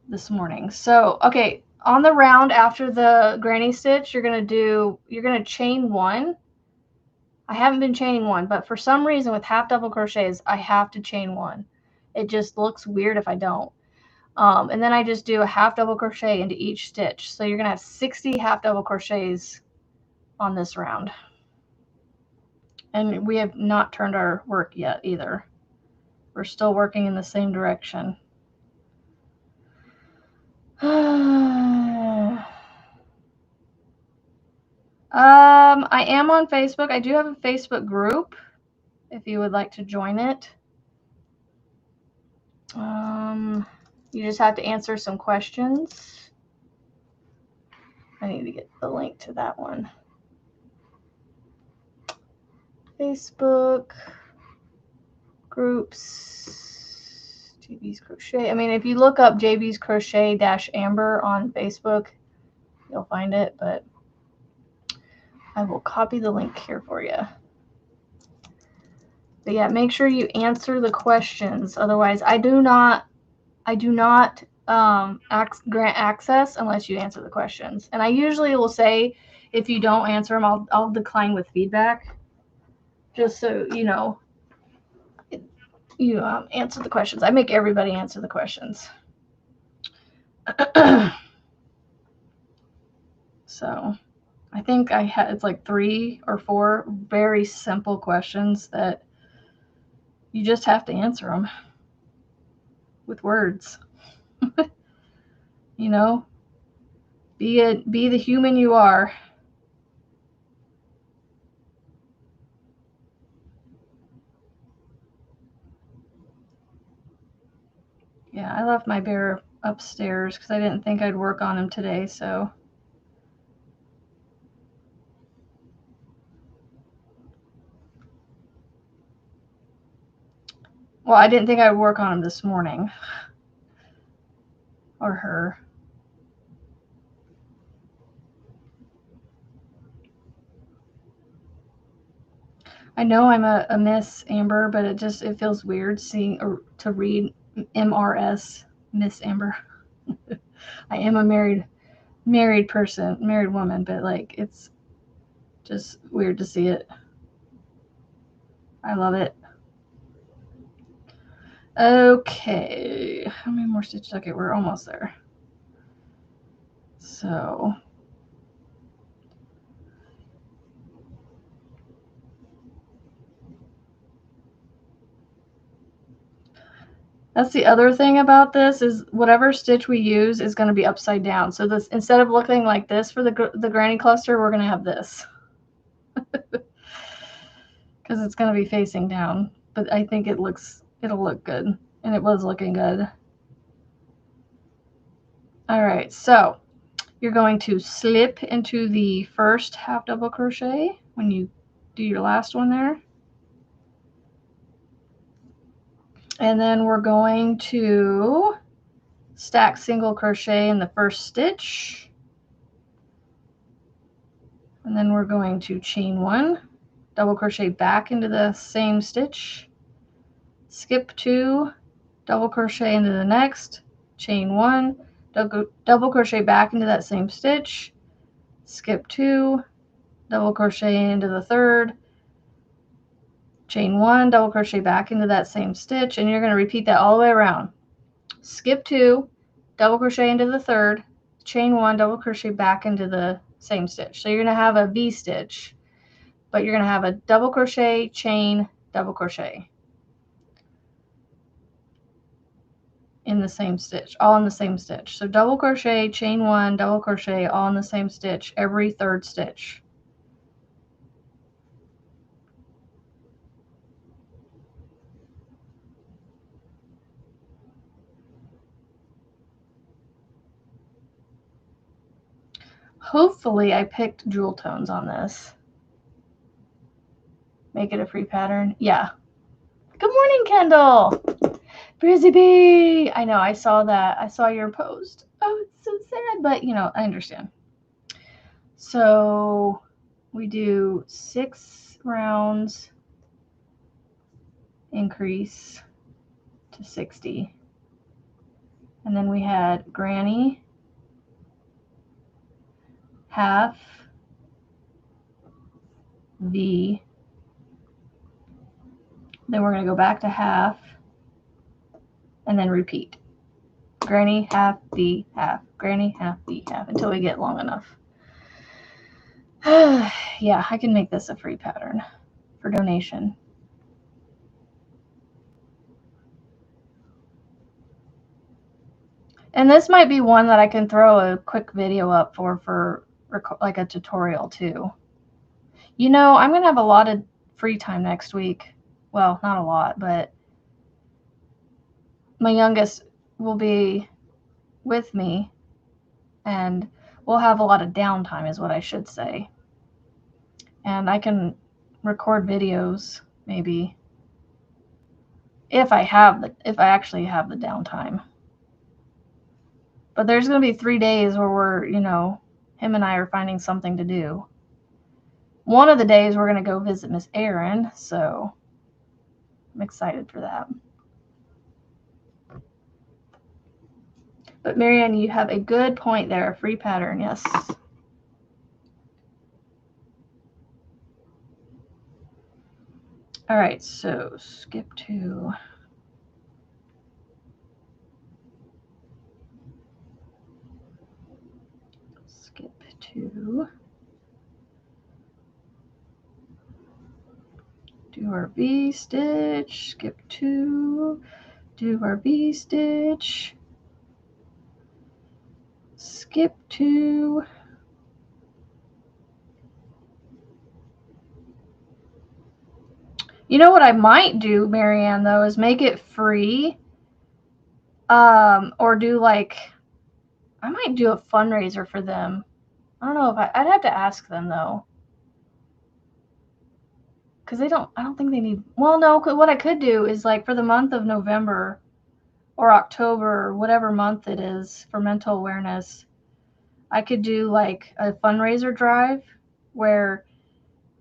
this morning. So, okay, on the round after the granny stitch, you're going to chain 1. I haven't been chaining 1, but for some reason with half double crochets, I have to chain 1. It just looks weird if I don't. And then I just do a half double crochet into each stitch. So you're going to have 60 half double crochets on this round. And we have not turned our work yet either. We're still working in the same direction. I am on Facebook. I do have a Facebook group if you would like to join it. You just have to answer some questions. I need to get the link to that one. Facebook groups. JB's Crochet. I mean, if you look up JB's Crochet Amber on Facebook, you'll find it, but I will copy the link here for you. But yeah, make sure you answer the questions. Otherwise, I do not grant access unless you answer the questions. And I usually will say, if you don't answer them, I'll decline with feedback, just so you know. You answer the questions. I make everybody answer the questions. So I think it's like 3 or 4 very simple questions that you just have to answer them with words. You know, be the human you are. Yeah, I left my bear upstairs because I didn't think I'd work on him today, so. Well, I didn't think I'd work on him this morning. Or her. I know I'm a Miss Amber, but it feels weird to read MRS, Miss Amber. I am a married woman, but like it's just weird to see it. I love it. Okay, how many more stitches? Okay, we're almost there. So that's the other thing about this, is whatever stitch we use is going to be upside down. So this, instead of looking like this for the granny cluster, we're going to have this. Because it's going to be facing down. But I think it'll look good. And it was looking good. Alright, so you're going to slip into the first half double crochet when you do your last one there. And then we're going to stack single crochet in the first stitch. And then we're going to chain 1, double crochet back into the same stitch, skip 2, double crochet into the next, chain 1, double crochet back into that same stitch, skip 2, double crochet into the third, chain 1, double crochet back into that same stitch, and you're going to repeat that all the way around. Skip 2, double crochet into the third, chain 1, double crochet back into the same stitch. So you're going to have a V stitch, but you're going to have a double crochet, chain, double crochet in the same stitch, all in the same stitch. So double crochet, chain 1, double crochet, all in the same stitch every third stitch. Hopefully I picked jewel tones on this. Make it a free pattern. Yeah. Good morning, Kendall. Brizzy Bee. I know, I saw that. I saw your post. Oh, it's so sad, but you know, I understand. So we do 6 rounds, increase to 60. And then we had granny, half, V. Then we're going to go back to half and then repeat. Granny, half, V, half, granny, half, V, half, until we get long enough. Yeah, I can make this a free pattern for donation. And this might be one that I can throw a quick video up for like a tutorial too. You know, I'm going to have a lot of free time next week. Well, not a lot, but my youngest will be with me and we'll have a lot of downtime is what I should say. And I can record videos maybe if I actually have the downtime. But there's going to be 3 days where we're, him and I are finding something to do. One of the days we're going to go visit Miss Erin, so I'm excited for that. But Marianne, you have a good point there. Free pattern, yes. All right, so skip 2. Skip 2. Do our V-stitch, skip 2. Do our V-stitch. Skip 2. You know what I might do, Marianne, though, is make it free. Or do like, I might do a fundraiser for them. I don't know if I'd have to ask them though. Because I don't think they need, well, no, what I could do is like for the month of November or October, or whatever month it is for mental awareness, I could do like a fundraiser drive where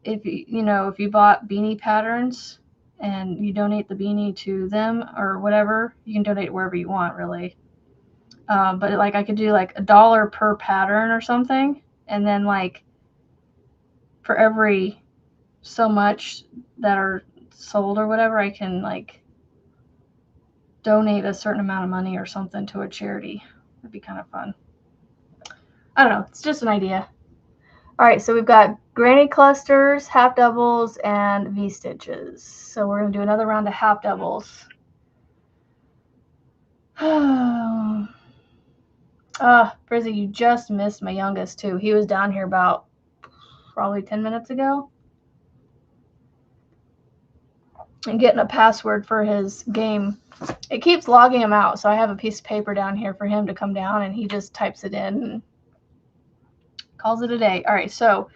if you bought beanie patterns and you donate the beanie to them or whatever, you can donate wherever you want, really. But like I could do like $1 per pattern or something, and then like for every so much that are sold or whatever, I can like donate a certain amount of money or something to a charity. It'd be kind of fun. I don't know. It's just an idea. All right, so we've got granny clusters, half doubles, and V-stitches. So we're going to do another round of half doubles. Frizzy, you just missed my youngest too. He was down here about probably 10 minutes ago and getting a password for his game. It keeps logging him out, so I have a piece of paper down here for him to come down, and he just types it in and calls it a day. All right, so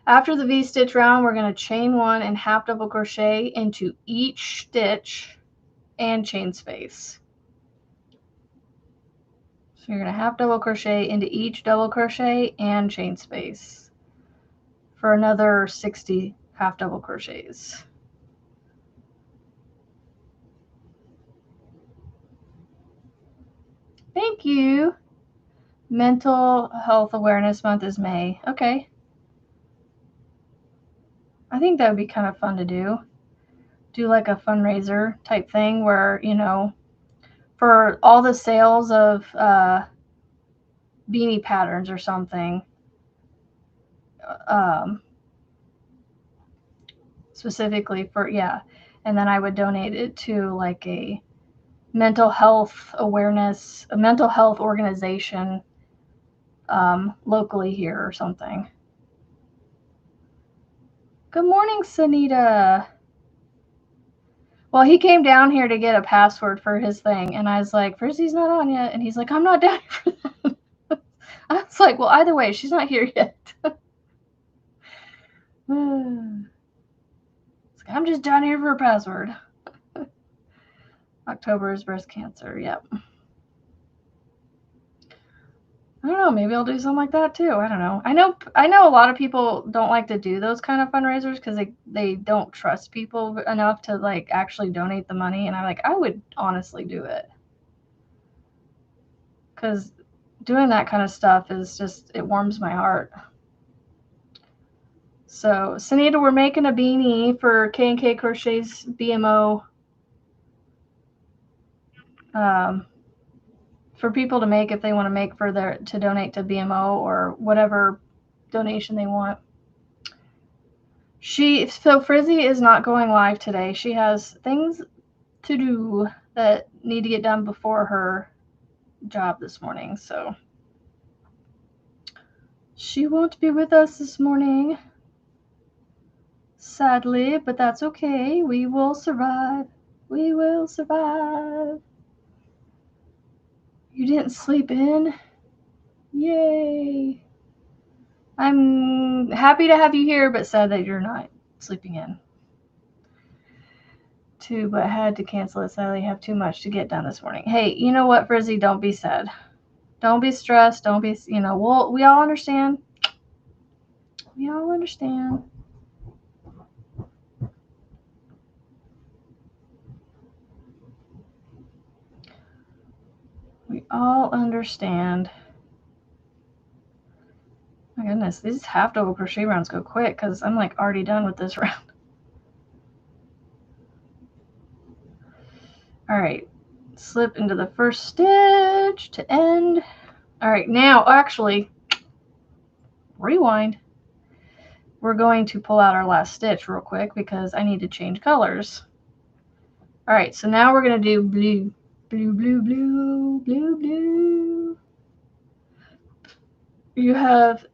after the V-stitch round, we're going to chain 1 and half double crochet into each stitch and chain space. So you're going to half double crochet into each double crochet and chain space for another 60 half double crochets. Thank you. Mental Health Awareness Month is May. Okay. I think that would be kind of fun to do. Do like a fundraiser type thing where, for all the sales of beanie patterns or something, specifically for, and then I would donate it to like a mental health awareness, a mental health organization locally here or something. Good morning, Sunita. Well, he came down here to get a password for his thing, and I was like, Frizzy's not on yet. And he's like, I'm not down here for that. I was like, well, either way, she's not here yet. I'm just down here for a password. October is breast cancer. Yep. I don't know. Maybe I'll do something like that too. I don't know. I know a lot of people don't like to do those kind of fundraisers because they don't trust people enough to like actually donate the money. And I'm like, I would honestly do it because doing that kind of stuff is just, it warms my heart. So, Sunita, we're making a beanie for K&K Crochet's BMO for people to make if they want to make to donate to BMO or whatever donation they want. So Frizzy is not going live today. She has things to do that need to get done before her job this morning. So she won't be with us this morning, sadly, but that's okay. We will survive. We will survive. You didn't sleep in? Yay. I'm happy to have you here, but sad that you're not sleeping in. too, but had to cancel it. Sadly, I have too much to get done this morning. Hey, you know what, Frizzy? Don't be sad. Don't be stressed. Don't be, we all understand. We all understand. We all understand. My goodness, these half double crochet rounds go quick because I'm like already done with this round. All right, slip into the first stitch to end. All right, now actually, rewind. We're going to pull out our last stitch real quick because I need to change colors. All right, so now we're going to do blue, blue, blue, blue, blue, blue.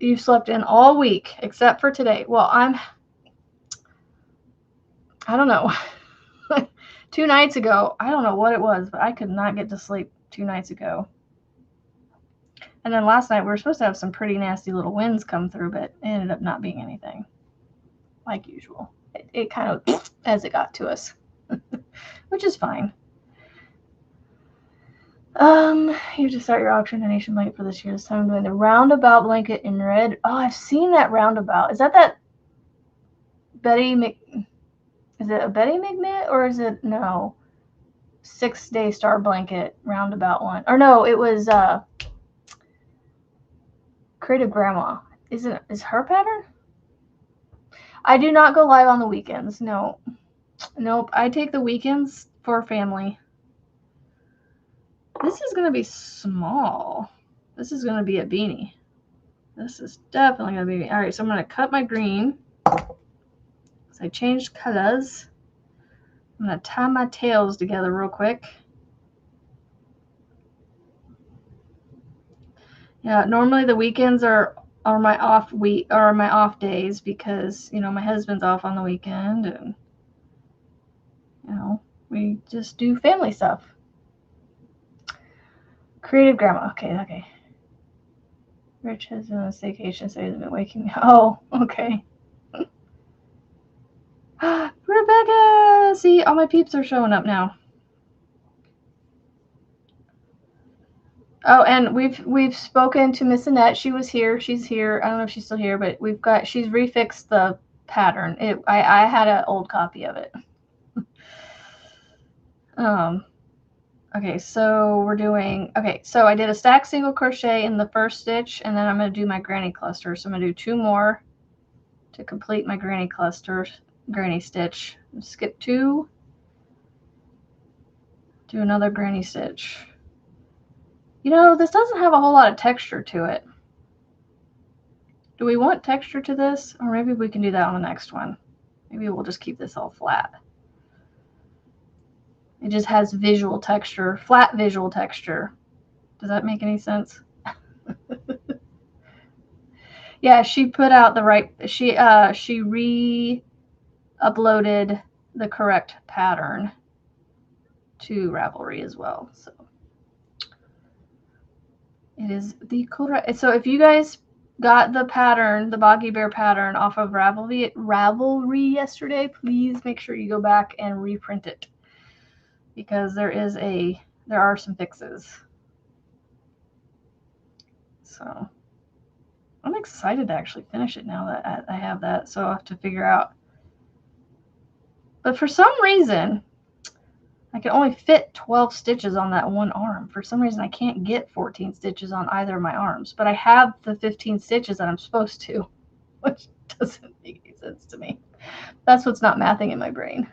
You've slept in all week except for today. Well, I don't know. 2 nights ago, I don't know what it was, but I could not get to sleep 2 nights ago. And then last night we were supposed to have some pretty nasty little winds come through, but it ended up not being anything, like usual. It kind of as it got to us, which is fine. You have to start your auction donation blanket for this year. This time I'm doing the roundabout blanket in red. Oh, I've seen that roundabout. Is that Betty Mc? Is it a Betty McKnitt or is it no? 6 Day Star blanket roundabout one. Or no, it was Creative Grandma. Is her pattern? I do not go live on the weekends. No. Nope. I take the weekends for family. This is going to be small. This is going to be a beanie. This is definitely going to be. All right, so I'm going to cut my green. So I changed colors. I'm going to tie my tails together real quick. Yeah, normally the weekends are my off days because, my husband's off on the weekend and we just do family stuff. Creative Grandma. Okay. Rich has been on a staycation, so he's been waking me. Oh, okay. Rebecca! See, all my peeps are showing up now. Oh, and we've spoken to Miss Annette. She was here. She's here. I don't know if she's still here, but she's refixed the pattern. I had an old copy of it. Okay, so so I did a stack single crochet in the first stitch, and then I'm going to do my granny cluster. So I'm going to do 2 more to complete my granny stitch. Skip 2, do another granny stitch. This doesn't have a whole lot of texture to it. Do we want texture to this? Or maybe we can do that on the next one. Maybe we'll just keep this all flat. It just has visual texture, flat visual texture. Does that make any sense? Yeah, she put out the right, she re-uploaded the correct pattern to Ravelry as well. So it is the correct. So if you guys got the pattern, the Boggy Bear pattern off of Ravelry yesterday, please make sure you go back and reprint it because there are some fixes. So I'm excited to actually finish it now that I have that. So I'll have to figure out. But for some reason, I can only fit 12 stitches on that one arm. For some reason, I can't get 14 stitches on either of my arms. But I have the 15 stitches that I'm supposed to, which doesn't make any sense to me. That's what's not mathing in my brain.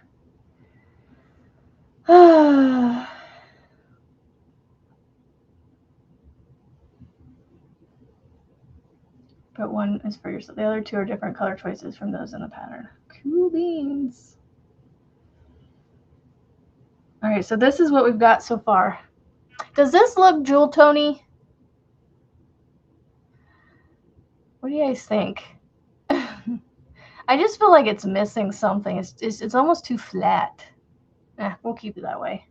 But one is for yourself. The other 2 are different color choices from those in the pattern. Cool beans. All right, so this is what we've got so far. Does this look jewel tony? What do you guys think? I just feel like it's missing something. It's almost too flat. We'll keep it that way.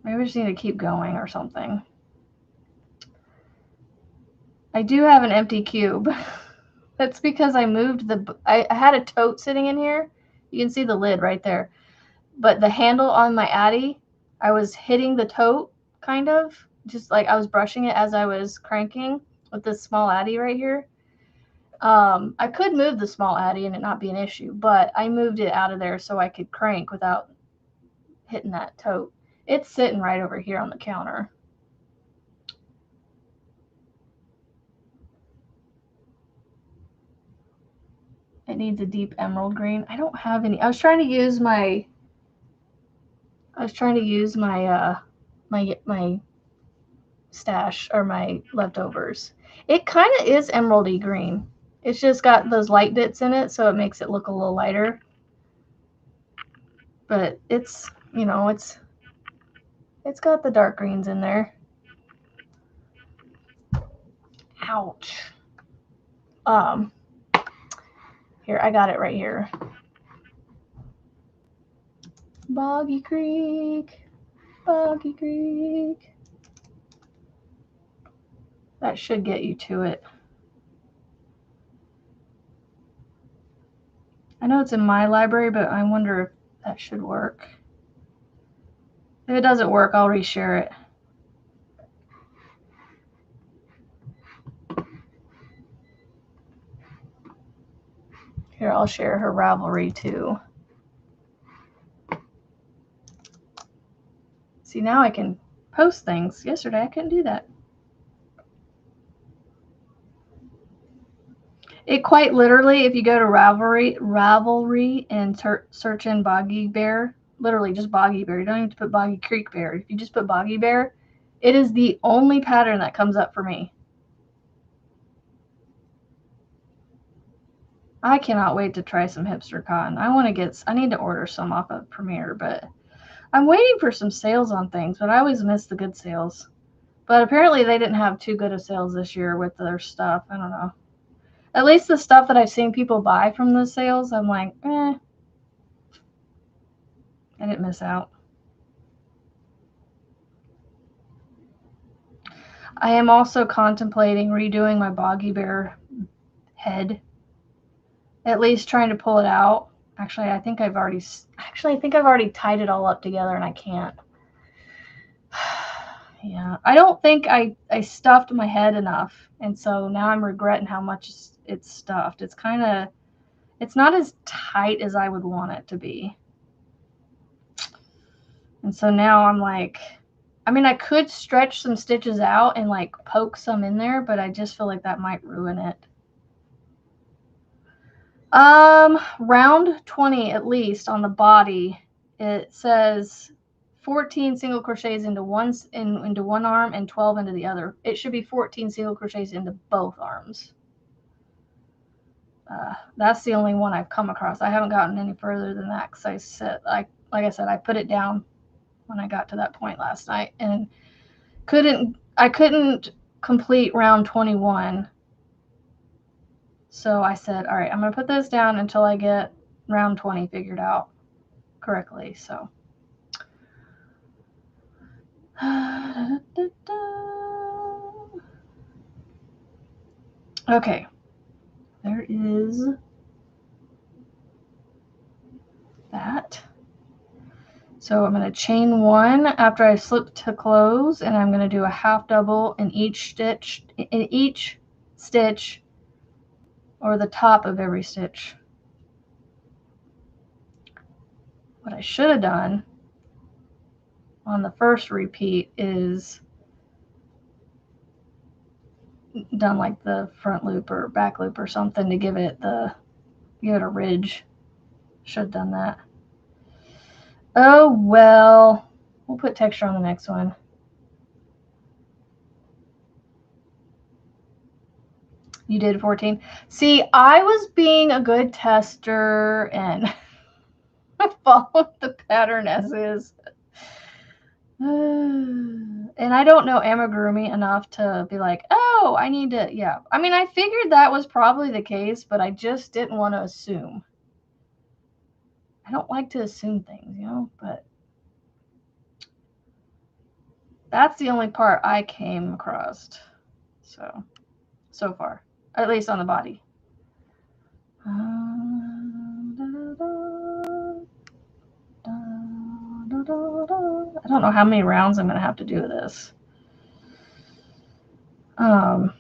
Maybe we just need to keep going or something. I do have an empty cube. That's because I moved I had a tote sitting in here. You can see the lid right there. But the handle on my Addy, I was hitting the tote, kind of. Just like I was brushing it as I was cranking with this small Addy right here. I could move the small Addy and it not be an issue, but I moved it out of there so I could crank without hitting that tote. It's sitting right over here on the counter. It needs a deep emerald green. I don't have any. I was trying to use my my stash or my leftovers. It kind of is emeraldy green. It's just got those light bits in it, so it makes it look a little lighter. But it's, you know, it's got the dark greens in there. Ouch. Here, I got it right here. Boggy Creek. Boggy Creek. That should get you to it. I know it's in my library, but I wonder if that should work. If it doesn't work, I'll reshare it. Here, I'll share her Ravelry too. See, now I can post things. Yesterday, I couldn't do that. It quite literally, if you go to Ravelry and search in Boggy Bear, literally just Boggy Bear. You don't even have to put Boggy Creek Bear. If you just put Boggy Bear, it is the only pattern that comes up for me. I cannot wait to try some hipster cotton. I need to order some off of Premier, but I'm waiting for some sales on things, but I always miss the good sales. But apparently they didn't have too good of sales this year with their stuff. I don't know. At least the stuff that I've seen people buy from the sales, I'm like, I didn't miss out. I am also contemplating redoing my Boggy Bear head. At least trying to pull it out. Actually, I think I've already tied it all up together and I can't. Yeah, I don't think I stuffed my head enough, and so now I'm regretting how much it's stuffed. It's not as tight as I would want it to be. And so now I'm like, I mean, I could stretch some stitches out and like poke some in there, but I just feel like that might ruin it. Round 20 at least on the body. It says 14 single crochets into one arm and 12 into the other. It should be 14 single crochets into both arms. That's the only one I've come across. I haven't gotten any further than that because like I said, I put it down when I got to that point last night and I couldn't complete round 21. So I said, all right, I'm going to put this down until I get round 20 figured out correctly. So okay, there is that. So I'm going to chain one after I slip to close, and I'm going to do a half double in each stitch or the top of every stitch. What I should have done on the first repeat is done like the front loop or back loop or something to give it a ridge. Should have done that. Oh well, we'll put texture on the next one. You did 14. See, I was being a good tester and followed the pattern as is. And I don't know amigurumi enough to be like, oh, I need to, yeah. I mean, I figured that was probably the case, but I just didn't want to assume. I don't like to assume things, you know, but that's the only part I came across. So far, at least on the body. I don't know how many rounds I'm going to have to do of this. My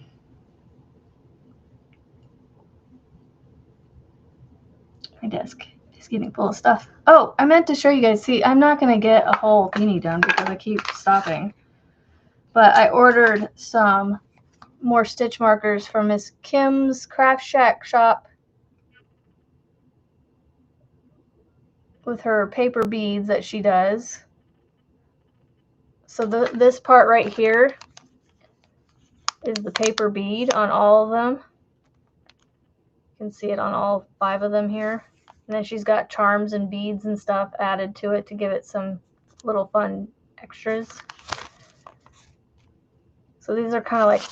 desk is getting full of stuff. Oh, I meant to show you guys. See, I'm not going to get a whole beanie done because I keep stopping. But I ordered some more stitch markers from Miss Kim's Craft Shack shop with her paper beads that she does. So this part right here is the paper bead on all of them. You can see it on all 5 of them here. And then she's got charms and beads and stuff added to it to give it some little fun extras. So these are kind of like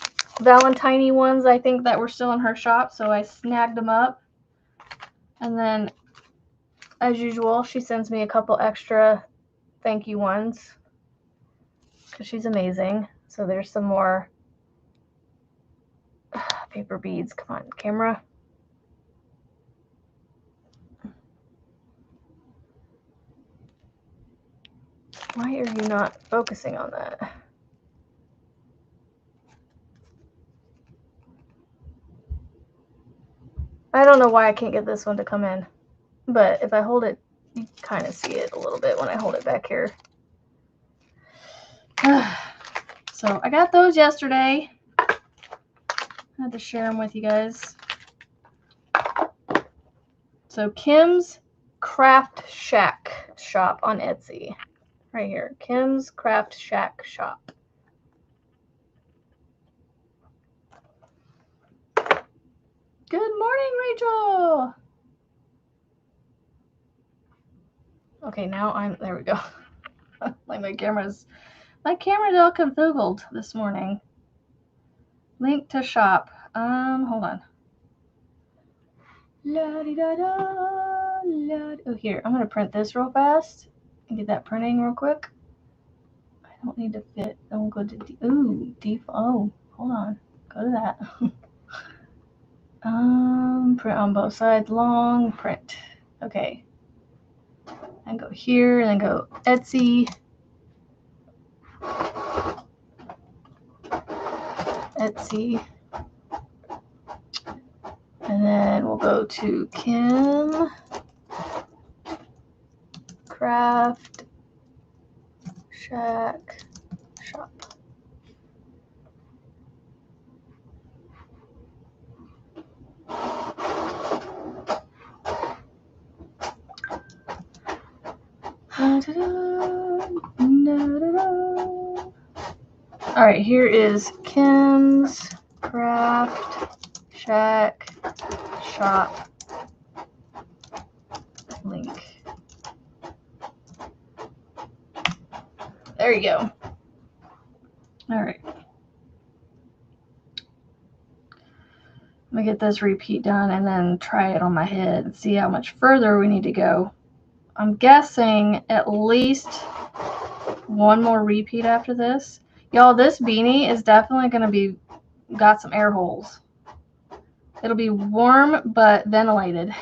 Valentine-y ones, I think, that were still in her shop. So I snagged them up. And then, as usual, she sends me a couple extra thank you ones because she's amazing. So there's some more paper beads. Come on, camera. Why are you not focusing on that? I don't know why I can't get this one to come in, but if I hold it, you kind of see it a little bit when I hold it back here. So I got those yesterday. I had to share them with you guys. So Kim's Craft Shack shop on Etsy. Right here. Kim's Craft Shack shop. Good morning, Rachel. Okay, now there we go. Like my camera's all confoogled this morning. Link to shop. Hold on. Oh, here. I'm gonna print this real fast and get that printing real quick. I don't need to fit. Don't go to oh, hold on. Go to that. Print on both sides. Long print. Okay. And go here, and then go Etsy. Etsy. And then we'll go to Kim Craft Shack shop. All right, here is Kim's Craft Shack shop link. There you go. All right. I'm gonna get this repeat done and then try it on my head and see how much further we need to go. I'm guessing at least one more repeat after this. Y'all, this beanie is definitely gonna be got some air holes. It'll be warm but ventilated.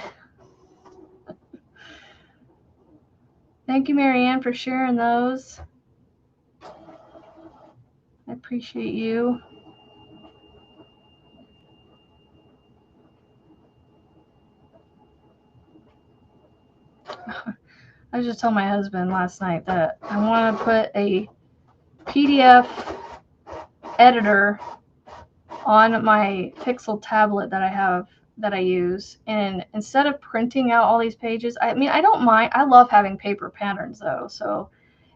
Thank you, Marianne, for sharing those. I appreciate you. I was just telling my husband last night that I want to put a PDF editor on my Pixel tablet that I have, that I use, and instead of printing out all these pages, I mean, I don't mind. I love having paper patterns though, so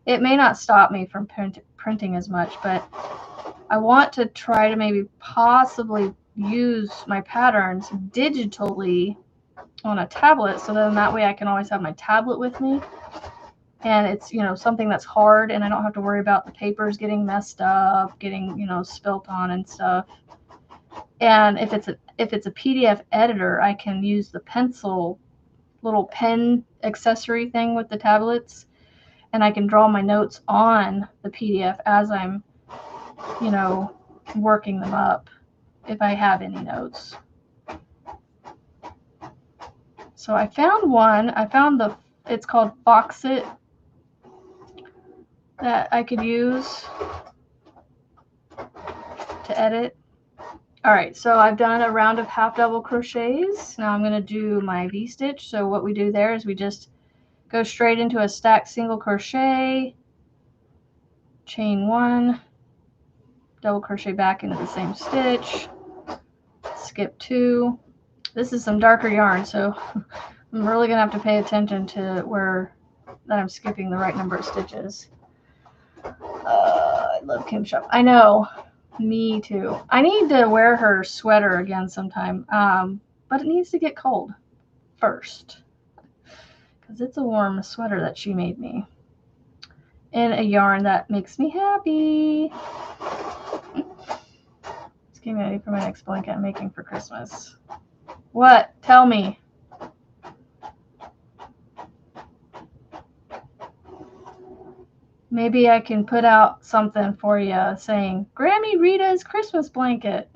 it may not stop me from printing as much, but I want to try to maybe possibly use my patterns digitally on a tablet, so then that way I can always have my tablet with me, and it's, you know, something that's hard, and I don't have to worry about the papers getting messed up, getting, you know, spilt on and stuff. And if it's a PDF editor, I can use the pencil little pen accessory thing with the tablets, and I can draw my notes on the PDF as I'm, you know, working them up, if I have any notes. So I found one. It's called Foxit that I could use to edit. Alright, so I've done a round of half double crochets. Now I'm going to do my V-stitch. So what we do there is we just go straight into a stacked single crochet, chain 1, double crochet back into the same stitch, skip 2. This is some darker yarn, so I'm really going to have to pay attention to where that I'm skipping the right number of stitches. I love Kim Shop. I know. Me too. I need to wear her sweater again sometime, but it needs to get cold first because it's a warm sweater that she made me in a yarn that makes me happy. It's getting ready for my next blanket I'm making for Christmas. What? Tell me. Maybe I can put out something for you saying Grammy Rita's Christmas blanket.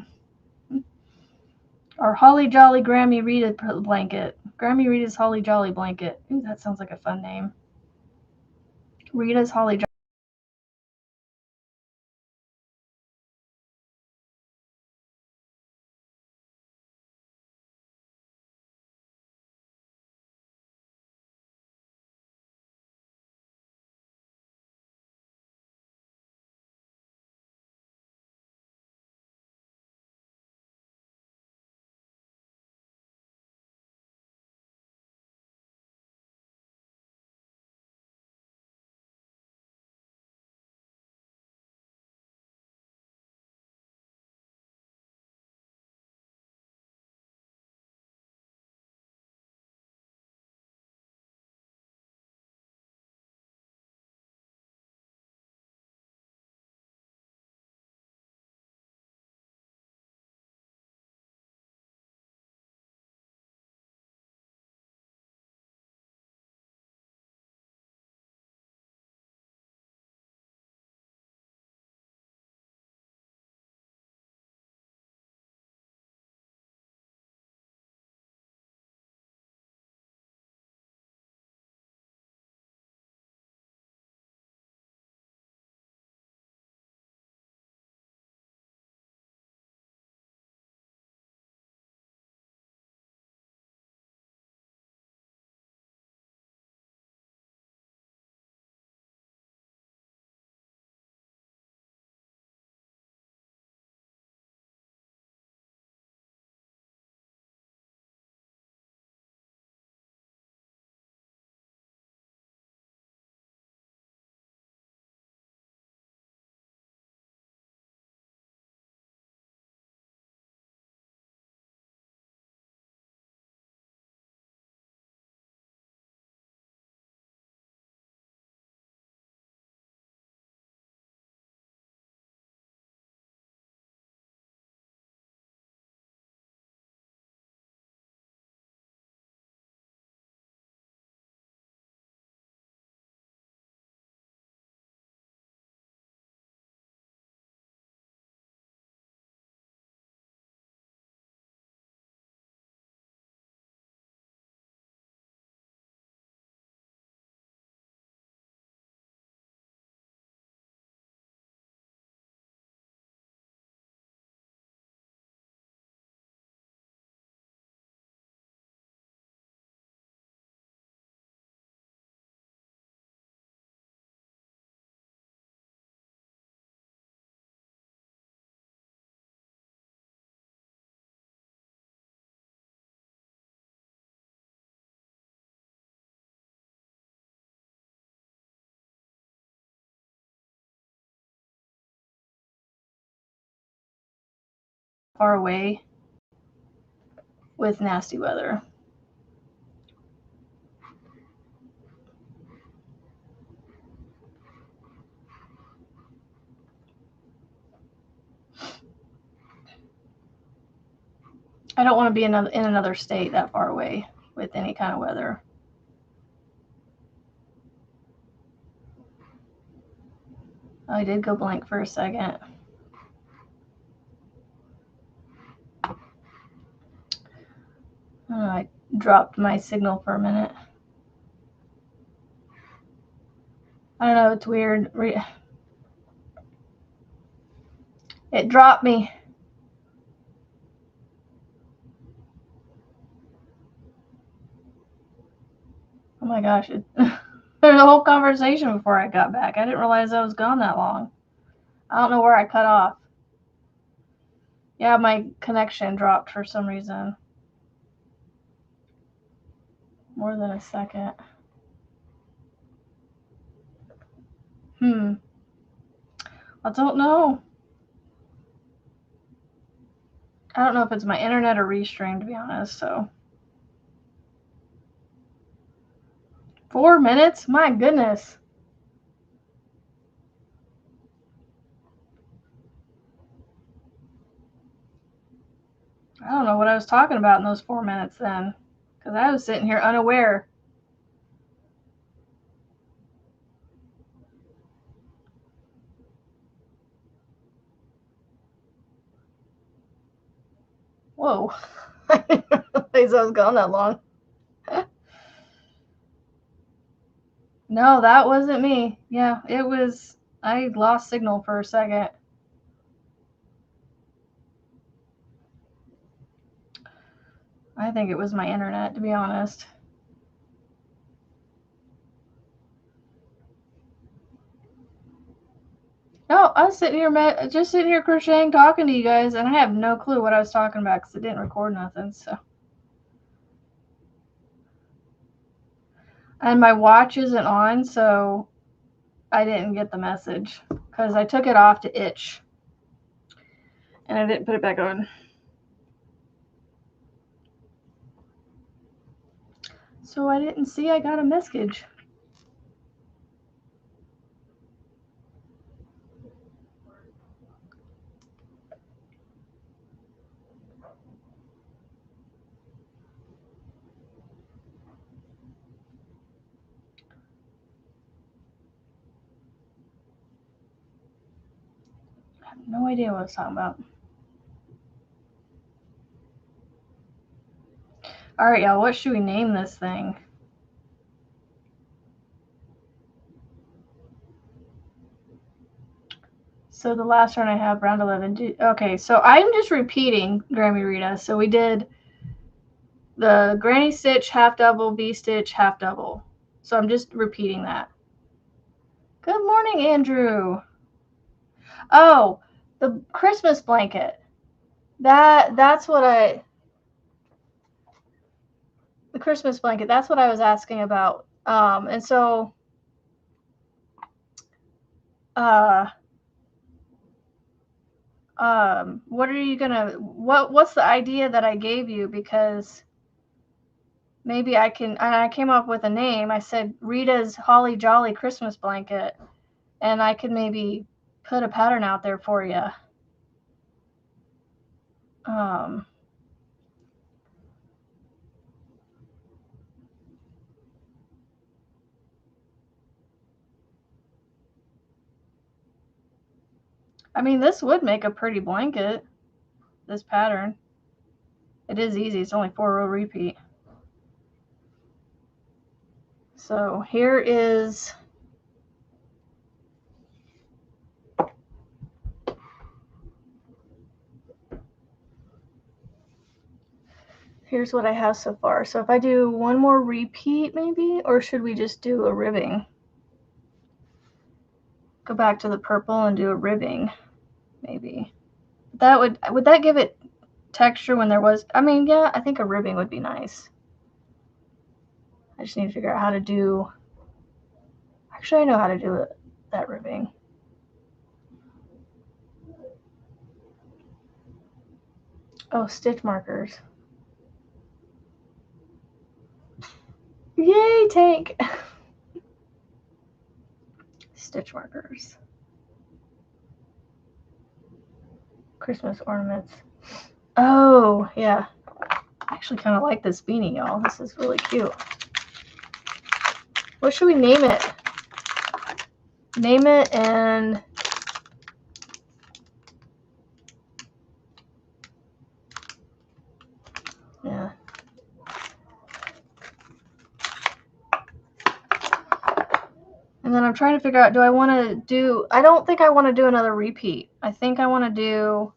Or Holly Jolly Grammy Rita blanket. Grammy Rita's Holly Jolly blanket. Ooh, that sounds like a fun name. Rita's Holly Jolly. Far away with nasty weather. I don't want to be in another state that far away with any kind of weather. Oh, I did go blank for a second. Oh, I dropped my signal for a minute. I don't know, it's weird. It dropped me. Oh my gosh. There's a whole conversation before I got back. I didn't realize I was gone that long. I don't know where I cut off. Yeah, my connection dropped for some reason. More than a second. I don't know. I don't know if it's my internet or Restream, to be honest, so. 4 minutes? My goodness. I don't know what I was talking about in those 4 minutes then, because I was sitting here unaware. Whoa. I didn't realize I was gone that long. No, that wasn't me. Yeah, it was. I lost signal for a second. I think it was my internet, to be honest. No, I was sitting here, just sitting here crocheting, talking to you guys, and I have no clue what I was talking about because it didn't record nothing. So, and my watch isn't on, so I didn't get the message because I took it off to itch, and I didn't put it back on. So I didn't see I got a message. I have no idea what I was talking about. All right, y'all, what should we name this thing? So the last one I have, round 11. Okay, so I'm just repeating, Grammy Rita. So we did the granny stitch, half double, V-stitch, half double. So I'm just repeating that. Good morning, Andrew. Oh, the Christmas blanket. That's what the Christmas blanket. That's what I was asking about. And so what are you gonna what's the idea that I gave you? Because maybe I came up with a name. I said Rita's Holly Jolly Christmas blanket, and I could maybe put a pattern out there for you. I mean, this would make a pretty blanket, this pattern. It is easy. It's only 4-row repeat. So here is here's what I have so far. So if I do one more repeat maybe, or should we just do a ribbing? Go back to the purple and do a ribbing, maybe. That would that give it texture when there was, I mean, yeah, I think a ribbing would be nice. I just need to figure out how to do, actually I know how to do it, that ribbing. Oh, stitch markers. Yay, Tank! Stitch markers. Christmas ornaments. Oh, yeah. I actually kind of like this beanie, y'all. This is really cute. What should we name it? Name it and yeah. And then I'm trying to figure out, do I want to do, I don't think I want to do another repeat. I think I want to do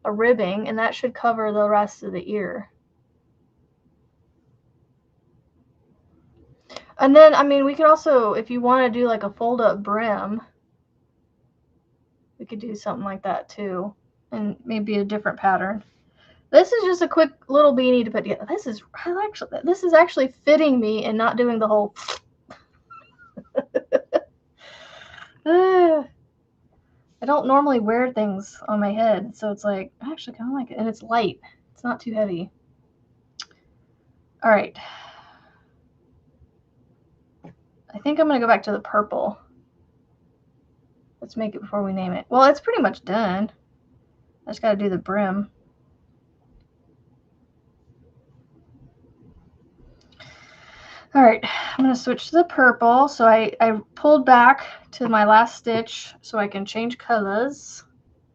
a ribbing, and that should cover the rest of the ear. And then, I mean, we could also, if you want to do like a fold up brim, we could do something like that too, and maybe a different pattern. This is just a quick little beanie to put together. This is actually fitting me and not doing the whole. I don't normally wear things on my head, so it's like, I actually kind of like it, and it's light. It's not too heavy. All right. I think I'm gonna go back to the purple. Let's make it before we name it. Well, it's pretty much done. I just gotta do the brim. All right, I'm going to switch to the purple. So I pulled back to my last stitch so I can change colors.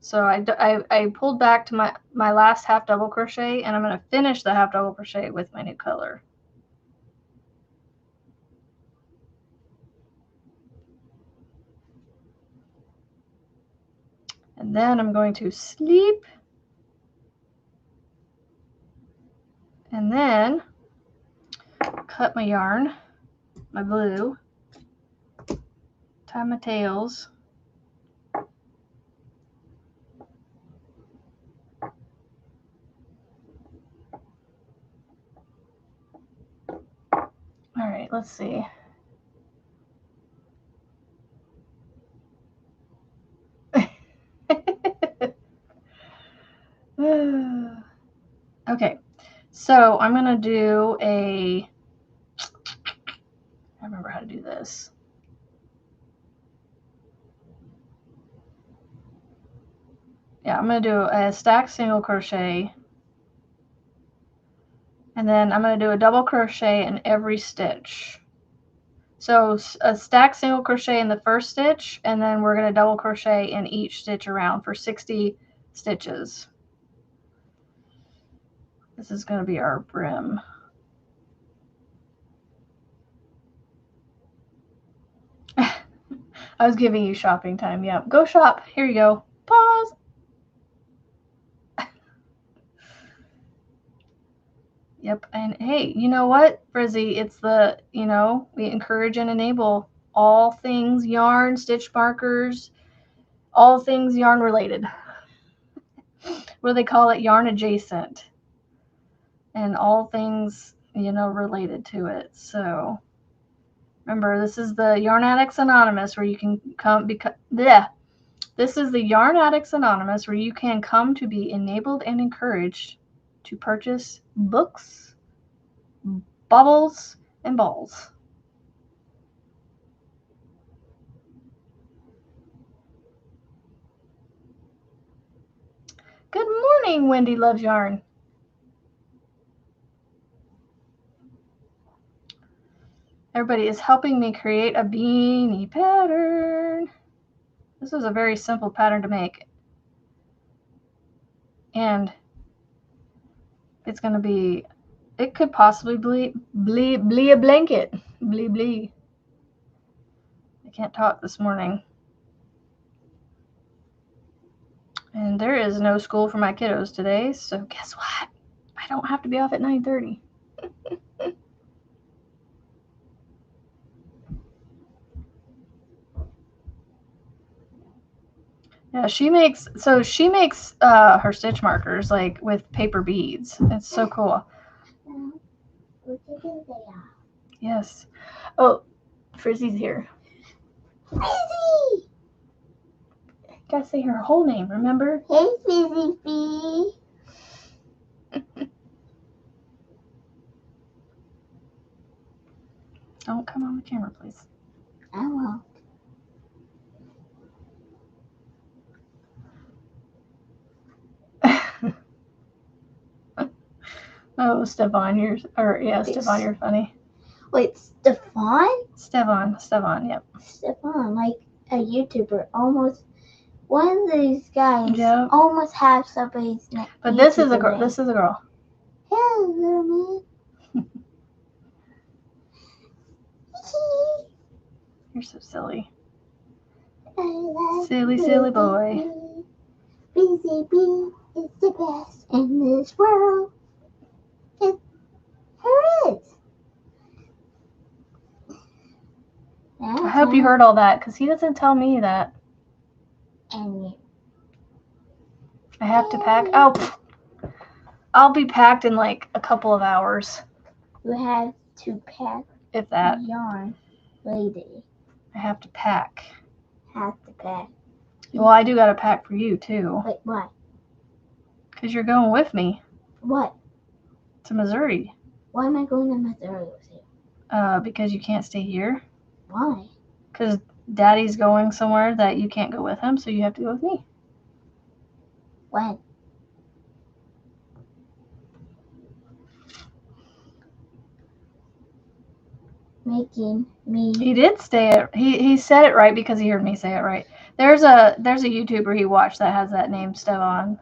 So I pulled back to my last half double crochet, and I'm going to finish the half double crochet with my new color. And then I'm going to sleep. And then cut my yarn, my blue, tie my tails. All right, let's see. Okay, so I'm going to do I remember how to do this. Yeah, I'm going to do a stacked single crochet, and then I'm going to do a double crochet in every stitch. So a stacked single crochet in the first stitch, and then we're going to double crochet in each stitch around for 60 stitches. This is going to be our brim. I was giving you shopping time. Yeah, go shop. Here you go. Pause. Yep. And hey, you know what, Frizzy? It's the, we encourage and enable all things yarn, stitch markers, all things yarn related. What do they call it? Yarn adjacent. And all things, related to it. So remember, this is the Yarn Addicts Anonymous, where you can come This is the Yarn Addicts Anonymous, where you can come to be enabled and encouraged to purchase books, baubles, and balls. Good morning, Wendy Loves Yarn. Everybody is helping me create a beanie pattern. This was a very simple pattern to make. And it's going to be, it could possibly be a blanket. Blee. I can't talk this morning. And there is no school for my kiddos today, so guess what? I don't have to be off at 9:30. Yeah, she makes her stitch markers like with paper beads. It's so cool. Yes. Oh, Frizzy's here. Frizzy! Gotta say her whole name, remember? Hey, Frizzy Bee. Don't come on the camera, please. I won't. Oh, Stefan, Stefan, you're funny. Wait, Stefan? Stefan, yep. Stefan, like a YouTuber, almost. One of these guys Yep. almost have somebody's name. But this is a girl. This is a girl. Hello, me. You're so silly. I love Silly, silly boy. Busy Bee is the best in this world. It is. I hope you heard all that, because he doesn't tell me that. And you. I have to pack. Oh, I'll be packed in like a couple of hours. You have to pack If that. yarn, lady. I have to pack. Have to pack. Well, I do gotta pack for you too. Wait, what? Because you're going with me What? to Missouri. Why am I going to Missouri with you? Because you can't stay here. Why? Because Daddy's going somewhere that you can't go with him, so you have to go with me. When? Making me. He did say it. He said it right because he heard me say it right. There's a YouTuber he watched that has that name, Stefan.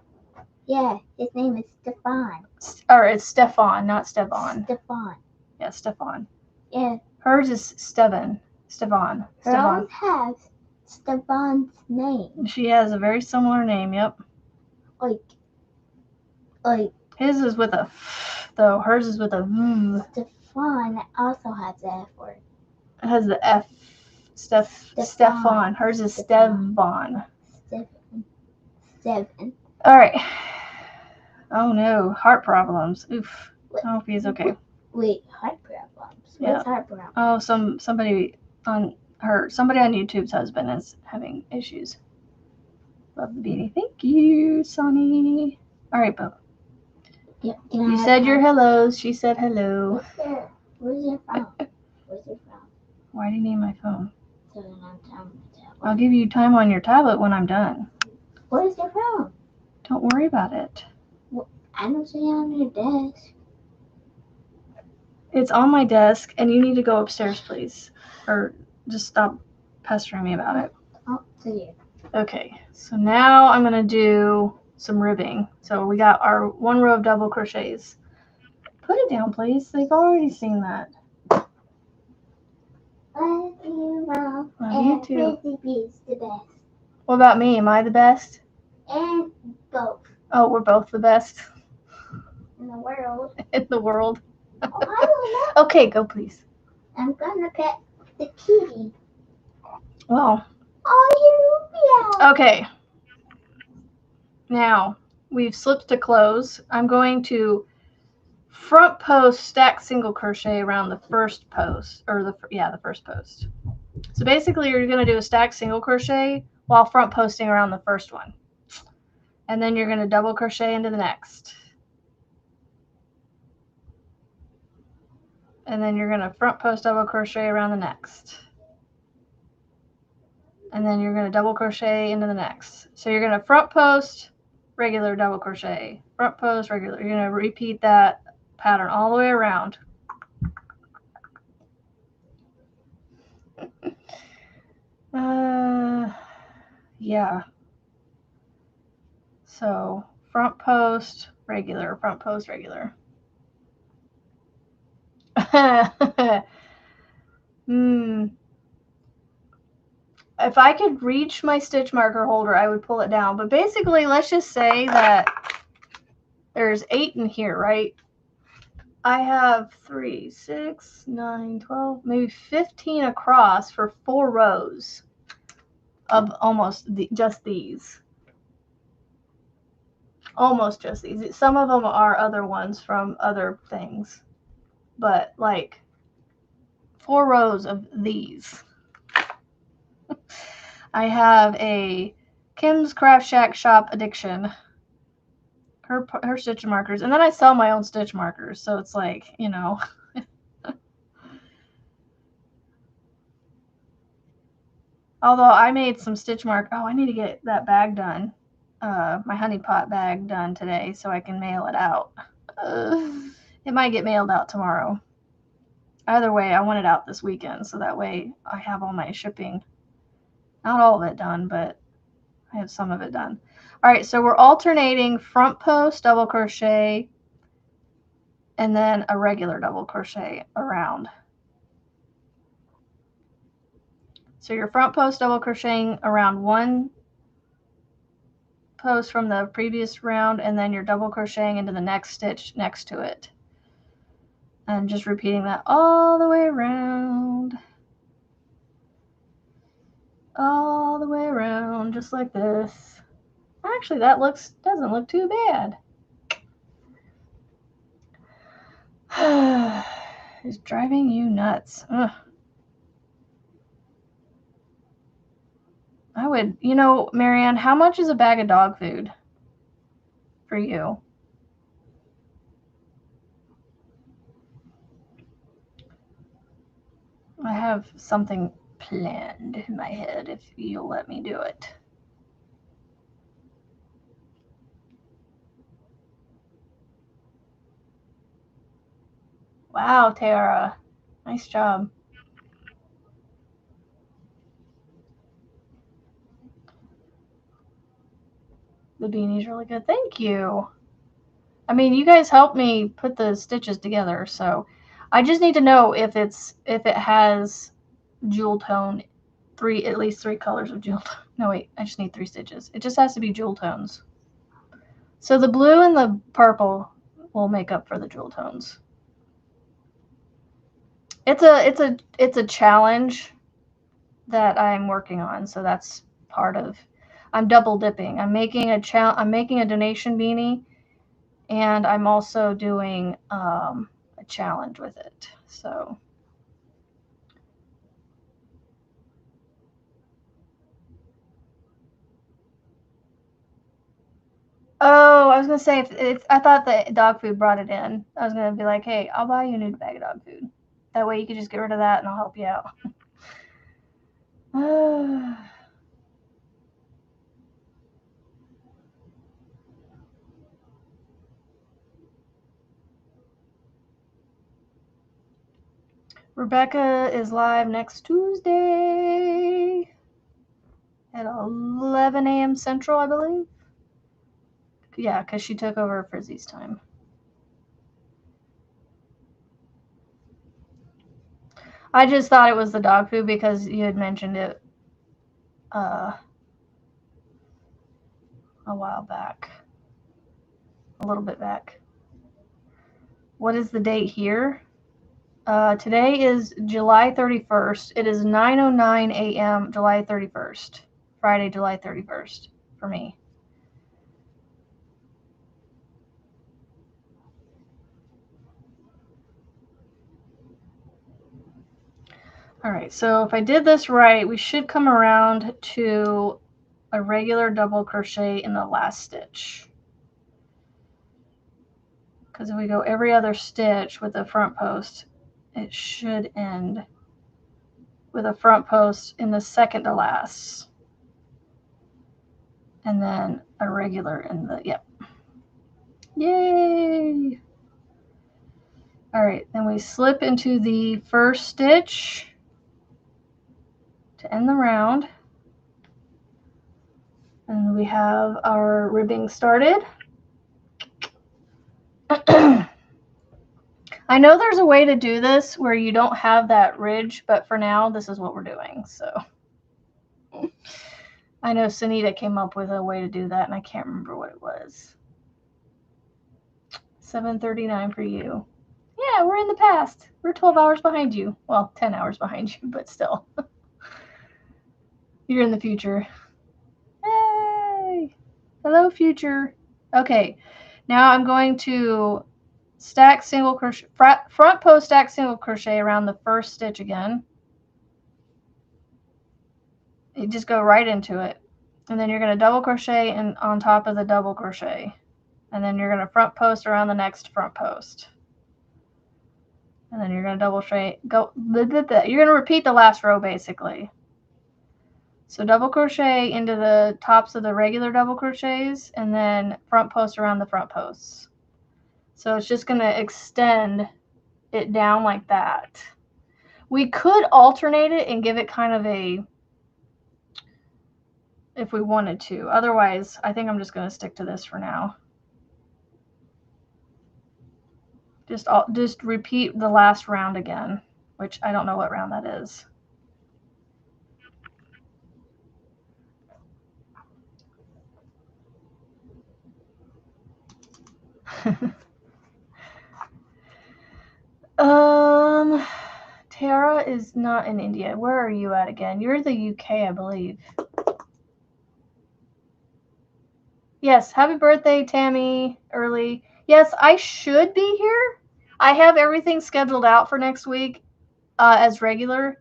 Yeah, his name is Stefan. Or it's Stefan, not Stefan. Stefan. Yeah, Stefan. Yeah. Hers is Stefan. Stefan. Hers has Stefan's name. She has a very similar name. Yep. Like. His is with a f, though. Hers is with a v. Stefan also has the F word. It has the F. Stefan. Hers is Stefan. Seven. All right. Oh no, heart problems. Oof. I hope he's okay. Wait, heart problems. Yeah. What's heart problems? Oh, somebody on YouTube's husband is having issues. Love the beanie. Thank you, Sonny. All right, Bo. Yeah, you said your hellos. She said hello. Where's your phone? Where's your phone? Why do you need my phone? So then I'm done with that. I'll give you time on your tablet when I'm done. Where's your phone? Don't worry about it. I don't see it on your desk. It's on my desk, and you need to go upstairs, please. Or just stop pestering me about it. Oh, see it. Okay, so now I'm going to do some ribbing. So we got our 1 row of double crochets. Put it down, please. They've already seen that. Love you, Mom. Love you too. Busy Bee's the best. What about me? Am I the best? And both. Oh, we're both the best. In the world. In the world. Oh, I don't know. Okay, go please. I'm gonna pet the kitty. Well. Oh, you? Yeah. Okay. Now, we've slipped to close. I'm going to front post stack single crochet around the first post, or the first post. So basically you're going to do a stack single crochet while front posting around the first one. And then you're going to double crochet into the next. And then you're going to front post double crochet around the next. And then you're going to double crochet into the next. So you're going to front post, regular double crochet, front post, regular. You're going to repeat that pattern all the way around. Yeah. So front post, regular, front post, regular. If I could reach my stitch marker holder, I would pull it down. But basically, let's just say that there's 8 in here, right? I have 3, 6, 9, 12, maybe 15 across for 4 rows of almost just these. Almost just these. Some of them are other ones from other things. But like 4 rows of these. I have a Kim's Craft Shack Shop Addiction. Her stitch markers. And then I sell my own stitch markers. So it's like, you know. Although I made some stitch mark. Oh, I need to get that bag done. My honey pot bag done today so I can mail it out. It might get mailed out tomorrow. Either way, I want it out this weekend so that way I have all my shipping. Not all of it done, but I have some of it done. All right, so we're alternating front post double crochet and then a regular double crochet around. So your front post double crocheting around one post from the previous round, and then you're double crocheting into the next stitch next to it. And just repeating that all the way around. All the way around, just like this. Actually, that doesn't look too bad. It's driving you nuts. Ugh. I would, Marianne, how much is a bag of dog food for you? I have something planned in my head if you'll let me do it. Wow, Tara. Nice job. The beanie's really good. Thank you. I mean, you guys helped me put the stitches together, so I just need to know if it has jewel tone, at least three colors of jewel tone. No, wait, I just need 3 stitches. It just has to be jewel tones. So the blue and the purple will make up for the jewel tones. It's a challenge that I'm working on, so that's part of. I'm double dipping. I'm making a donation beanie, and I'm also doing a challenge with it. So. Oh, I was gonna say I thought that dog food brought it in. I was gonna be like, hey, I'll buy you a new bag of dog food. That way you can just get rid of that, and I'll help you out. Rebecca is live next Tuesday at 11 a.m. Central, I believe. Yeah, because she took over Frizzy's time. I just thought it was the dog food because you had mentioned it a while back. A little bit back. What is the date here? Today is July 31st. It is 9:09 a.m. July 31st. Friday, July 31st for me. All right, so if I did this right, we should come around to a regular double crochet in the last stitch. Because if we go every other stitch with the front post, it should end with a front post in the second to last. And then a regular in the, yep. Yay! All right, then we slip into the first stitch to end the round. And we have our ribbing started. I know there's a way to do this where you don't have that ridge, but for now, this is what we're doing. So I know Sunita came up with a way to do that, and I can't remember what it was. 7:39 for you. Yeah, we're in the past. We're 12 hours behind you. Well, 10 hours behind you, but still. You're in the future. Hey! Hello, future. Okay, now I'm going to stack single crochet, front post stack single crochet around the first stitch again. You just go right into it. And then you're going to double crochet and on top of the double crochet. And then you're going to front post around the next front post. And then you're going to double crochet, you're going to repeat the last row basically. So double crochet into the tops of the regular double crochets and then front post around the front posts. So it's just going to extend it down like that. We could alternate it and give it kind of a, if we wanted to. Otherwise, I think I'm just going to stick to this for now. Just repeat the last round again, which I don't know what round that is. Tara is not in India. Where are you at again? You're the UK, I believe. Yes, happy birthday, Tammy, early. Yes, I should be here. I have everything scheduled out for next week as regular.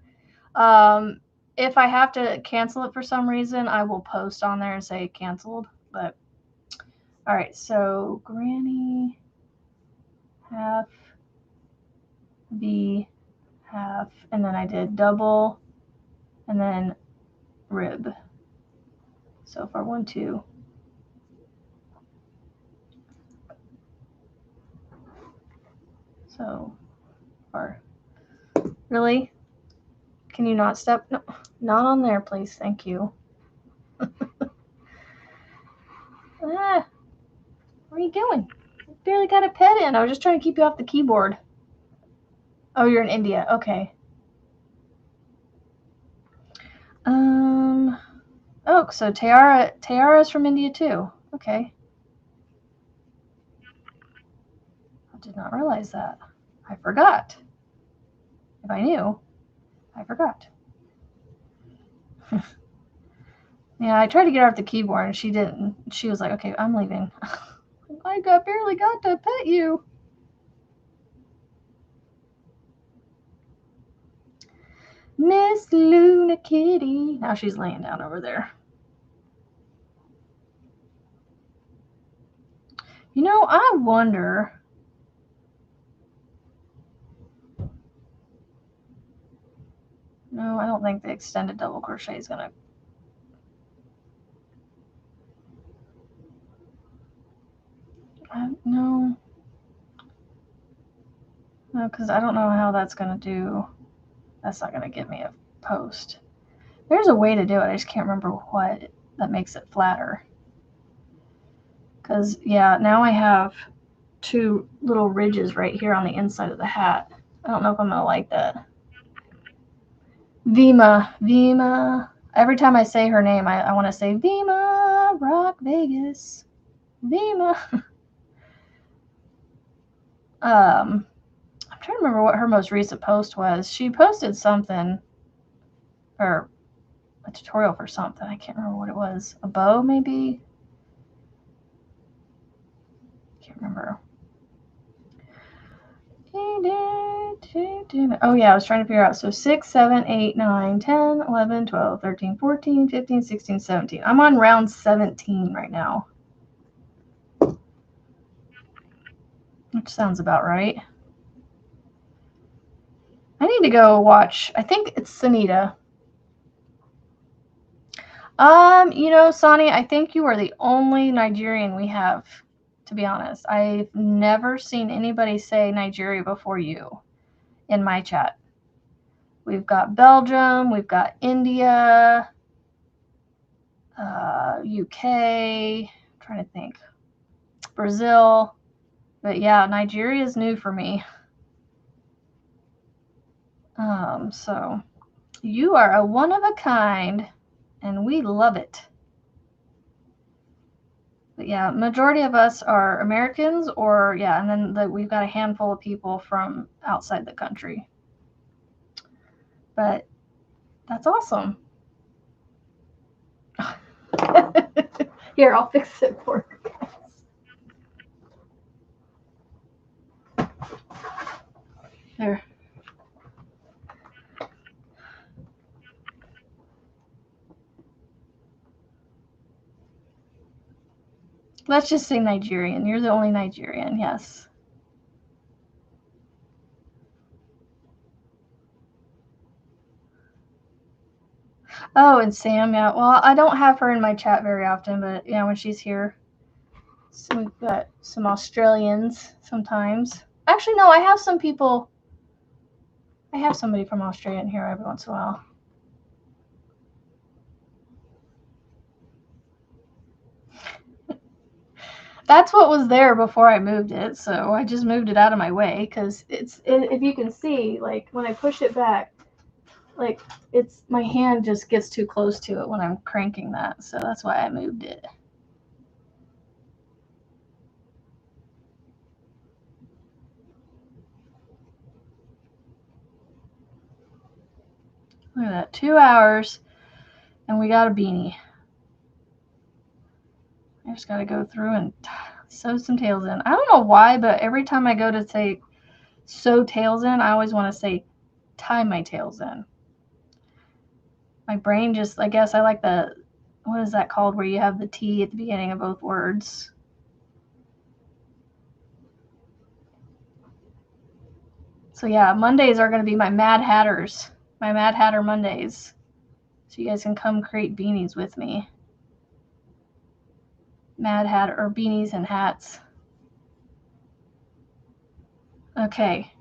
If I have to cancel it for some reason, I will post on there and say canceled. But all right, so Granny, half, B, half, and then I did double, and then rib. So far, 1, 2. So far, really? Can you not step? No, not on there, please. Thank you. Where are you going? I barely got a pet in. I was just trying to keep you off the keyboard. Oh, you're in India. Okay. Oh, so Tiara's from India too. Okay. I did not realize that. I forgot. If I knew, I forgot. Yeah, I tried to get her off the keyboard and she didn't. She was like, okay, I'm leaving. I barely got to pet you. Miss Luna Kitty. Now she's laying down over there. You know, I wonder. No, I don't think the extended double crochet is gonna. No, because I don't know how that's gonna do. That's not gonna get me a post. There's a way to do it. I just can't remember what that makes it flatter. Because yeah, now I have 2 little ridges right here on the inside of the hat. I don't know if I'm gonna like that. Vima. Every time I say her name, I want to say Vima Rock Vegas. Vima. I'm trying to remember what her most recent post was. She posted something, or a tutorial for something. I can't remember what it was. A bow, maybe? Can't remember. Oh, yeah, I was trying to figure out. So 6, 7, 8, 9, 10, 11, 12, 13, 14, 15, 16, 17. I'm on round 17 right now. Which sounds about right. I need to go watch. I think it's Sunita. You know, Sani, I think you are the only Nigerian we have, to be honest. I've never seen anybody say Nigeria before you in my chat. We've got Belgium, we've got India, UK, I'm trying to think, Brazil. But yeah, Nigeria is new for me. So you are a one of a kind, and we love it. But yeah, majority of us are Americans, or yeah, and then we've got a handful of people from outside the country. But that's awesome. Here, I'll fix it for you guys. There. Let's just say Nigerian. You're the only Nigerian, yes. Oh, and Sam, yeah. Well, I don't have her in my chat very often, but yeah, when she's here. So we've got some Australians sometimes. Actually, no, I have some people. I have somebody from Australia in here every once in a while. That's what was there before I moved it, so I just moved it out of my way because if you can see, like when I push it back, like my hand just gets too close to it when I'm cranking that, so that's why I moved it. Look at that, 2 hours, and we got a beanie. I just got to go through and sew some tails in. I don't know why, but every time I go to say sew tails in, I always want to say tie my tails in. My brain just, I guess I like the, what is that called, where you have the T at the beginning of both words? So yeah, Mondays are going to be my Mad Hatters, my Mad Hatter Mondays. So you guys can come create beanies with me. Mad Hatter, or beanies and hats. Okay.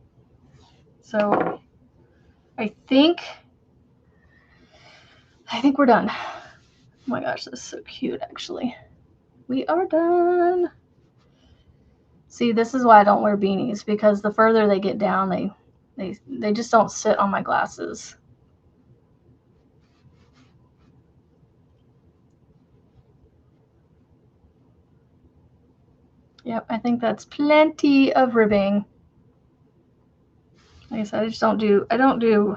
So I think we're done. Oh my gosh, this is so cute, actually. We are done. See, this is why I don't wear beanies, because the further they get down, they just don't sit on my glasses. Yep, I think that's plenty of ribbing. Like I said, I don't do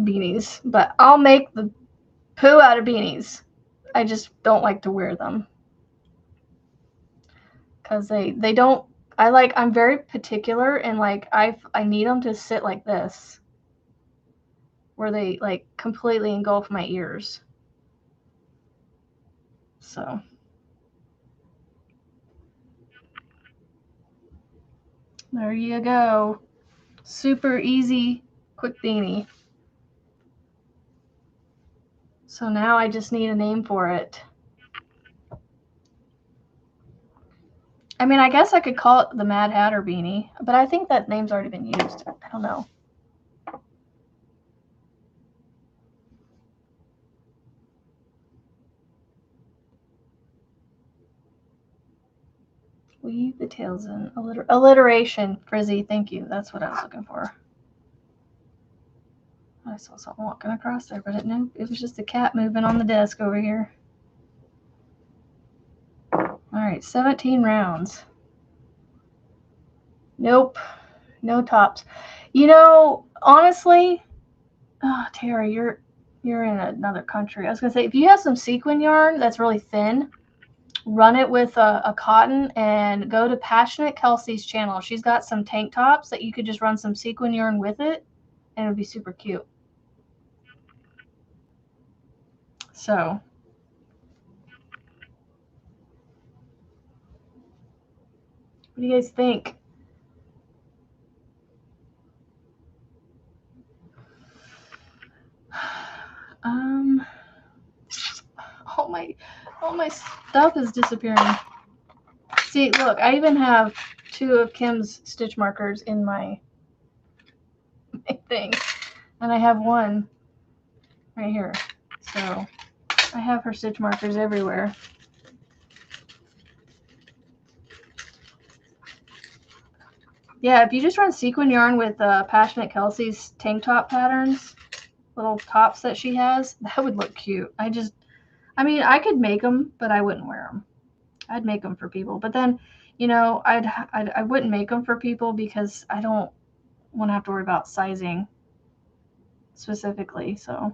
beanies, but I'll make the poo out of beanies. I just don't like to wear them. Because they don't, I'm very particular, and like I need them to sit like this, where they like completely engulf my ears. So there you go. Super easy, quick beanie. So now I just need a name for it. I mean, I guess I could call it the Mad Hatter beanie, but I think that name's already been used. I don't know. Weave the tails in. Alliteration, Frizzy. Thank you. That's what I was looking for. I saw something walking across there, but it was just a cat moving on the desk over here. All right, 17 rounds. Nope, no tops. You know, honestly, oh, Terry, you're in another country. I was gonna say, if you have some sequin yarn that's really thin, run it with a cotton and go to Passionate Kelsey's channel. She's got some tank tops that you could just run some sequin yarn with it, and it would be super cute. So what do you guys think? All my stuff is disappearing. See, look, I even have 2 of Kim's stitch markers in my thing, and I have one right here. So I have her stitch markers everywhere. Yeah, if you just run sequin yarn with Passionate Kelsey's tank top patterns, little tops that she has, that would look cute. I mean, I could make them, but I wouldn't wear them. I'd make them for people, but then, you know, I wouldn't make them for people because I don't want to have to worry about sizing specifically. So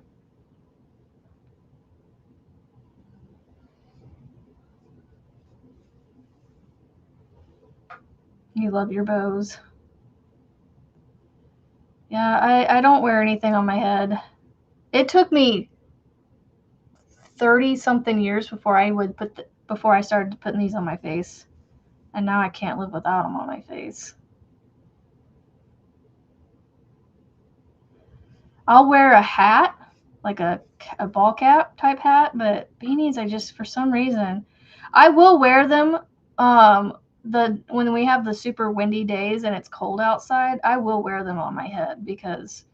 you love your bows. Yeah, I don't wear anything on my head. It took me 30 something years before I started putting these on my face, and now I can't live without them on my face. I'll wear a hat, like a ball cap type hat, but beanies, I just, for some reason, I will wear them. When we have the super windy days and it's cold outside, I will wear them on my head because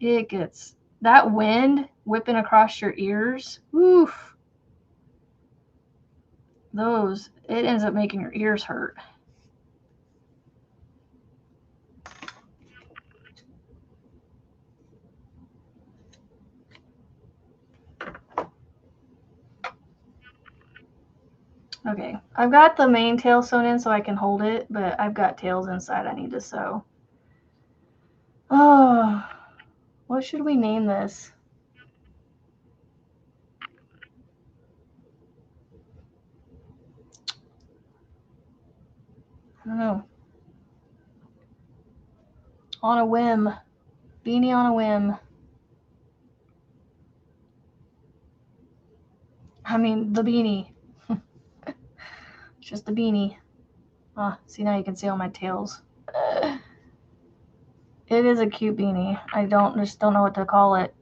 it gets that wind whipping across your ears. Oof. It ends up making your ears hurt. Okay, I've got the main tail sewn in so I can hold it, but I've got tails inside I need to sew. Oh, What should we name this? I don't know. On a whim. Beanie on a whim. I mean, the beanie. Just the beanie. Ah, see, now you can see all my tails. It is a cute beanie. I just don't know what to call it.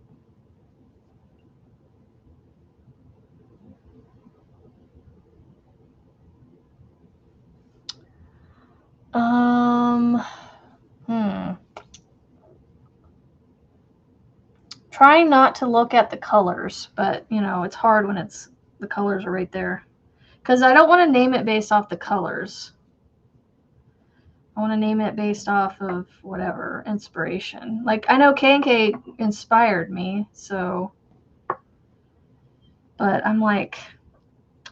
Trying not to look at the colors, but you know, it's hard when the colors are right there. Because I don't want to name it based off the colors. I want to name it based off of whatever inspiration. Like I know K&K inspired me, so. But I'm like,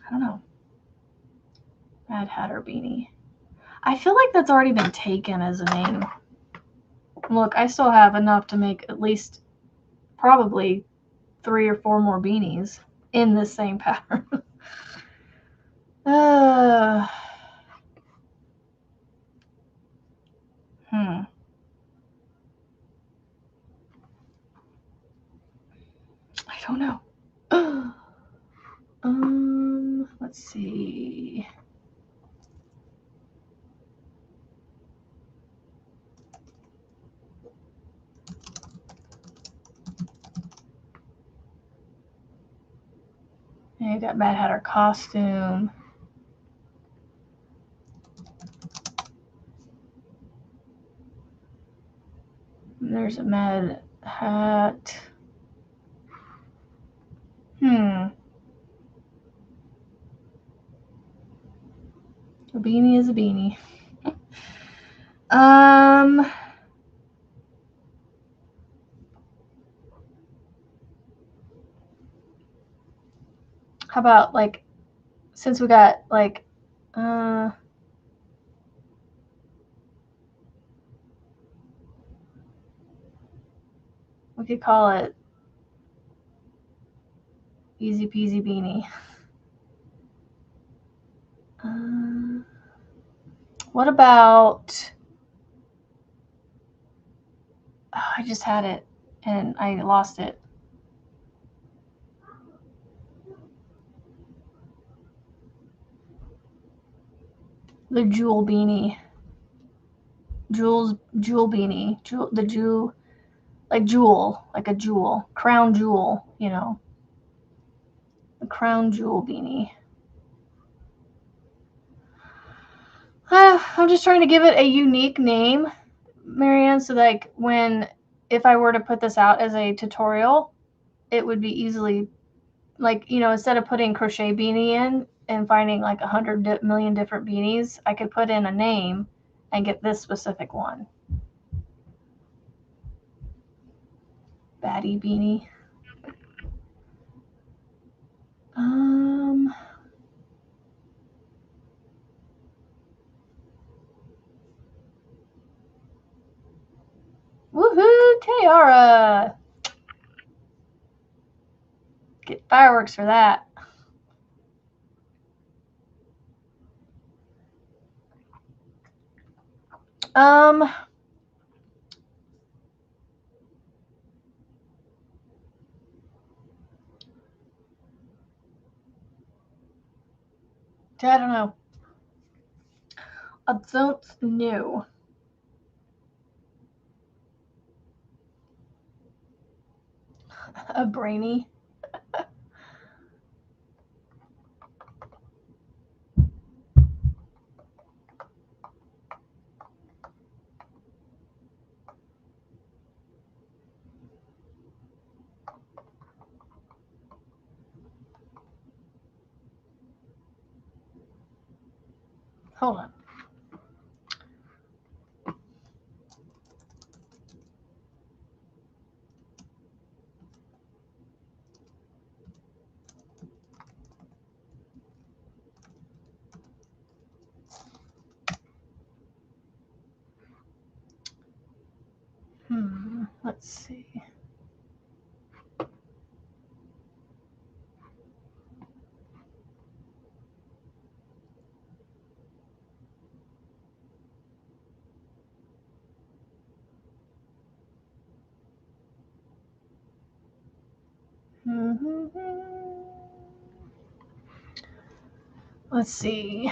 I don't know. Mad Hatter beanie. I feel like that's already been taken as a name. Look, I still have enough to make at least probably 3 or 4 more beanies in this same pattern. I don't know. Let's see. And you got Mad Hatter costume. And there's a Mad Hat. A beanie is a beanie. How about like, since we got like, we could call it Easy Peasy Beanie. What about? Oh, I just had it and I lost it. The Jewel Beanie. Jewel Beanie. The Jewel, like jewel, like a jewel. Crown Jewel, you know. The Crown Jewel Beanie. I'm just trying to give it a unique name, Marianne, so like if I were to put this out as a tutorial, it would be easily, like, you know, instead of putting crochet beanie in and finding like 100 million different beanies, I could put in a name and get this specific one. Baddie Beanie. Woohoo, Tiara! Get fireworks for that. I don't know. I don't know. A brainy. Hold on. Let's see. Let's see.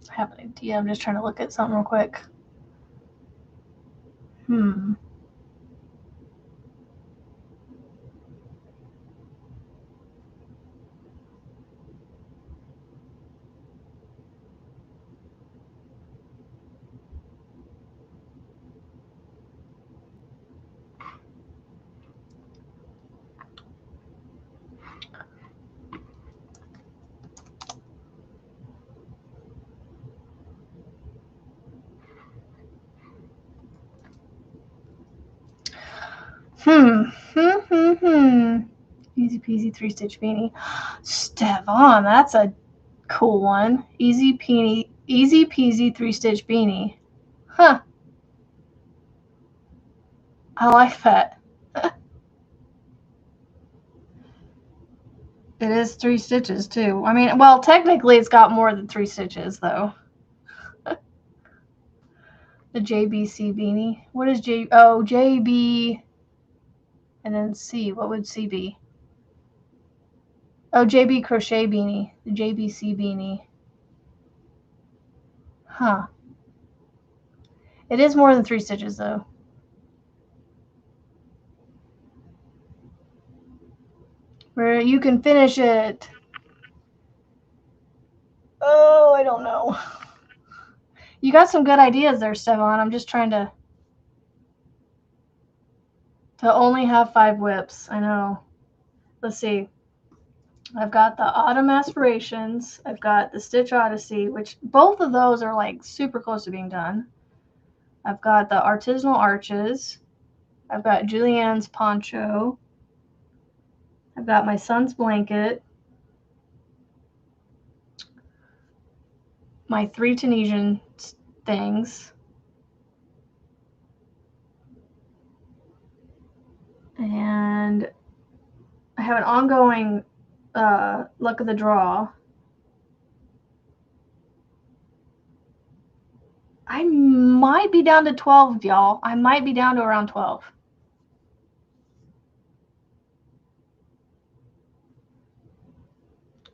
I have an idea. I'm just trying to look at something real quick. Easy peasy 3-stitch beanie. Stefan, that's a cool one. Easy peasy 3-stitch beanie. Huh. I like that. It is 3 stitches too. I mean, well, technically it's got more than 3 stitches though. The JBC beanie. What is J? Oh, JB. And then C. What would C be? Oh, JB crochet beanie. The JBC beanie. Huh. It is more than 3 stitches though. Where you can finish it. Oh, I don't know. You got some good ideas there, Stefan. I'm just trying to only have 5 whips. I know. Let's see. I've got the Autumn Aspirations. I've got the Stitch Odyssey, which both of those are like super close to being done. I've got the Artisanal Arches. I've got Julianne's Poncho. I've got my son's blanket. My 3 Tunisian things. And I have an ongoing luck of the draw. I might be down to 12, y'all. I might be down to around 12.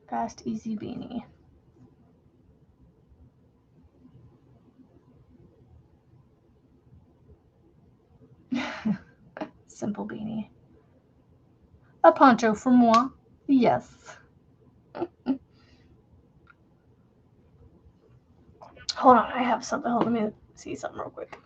Fast, easy beanie. Simple beanie. A poncho for moi. Yes. Hold on, I have something. Hold on, let me see something real quick.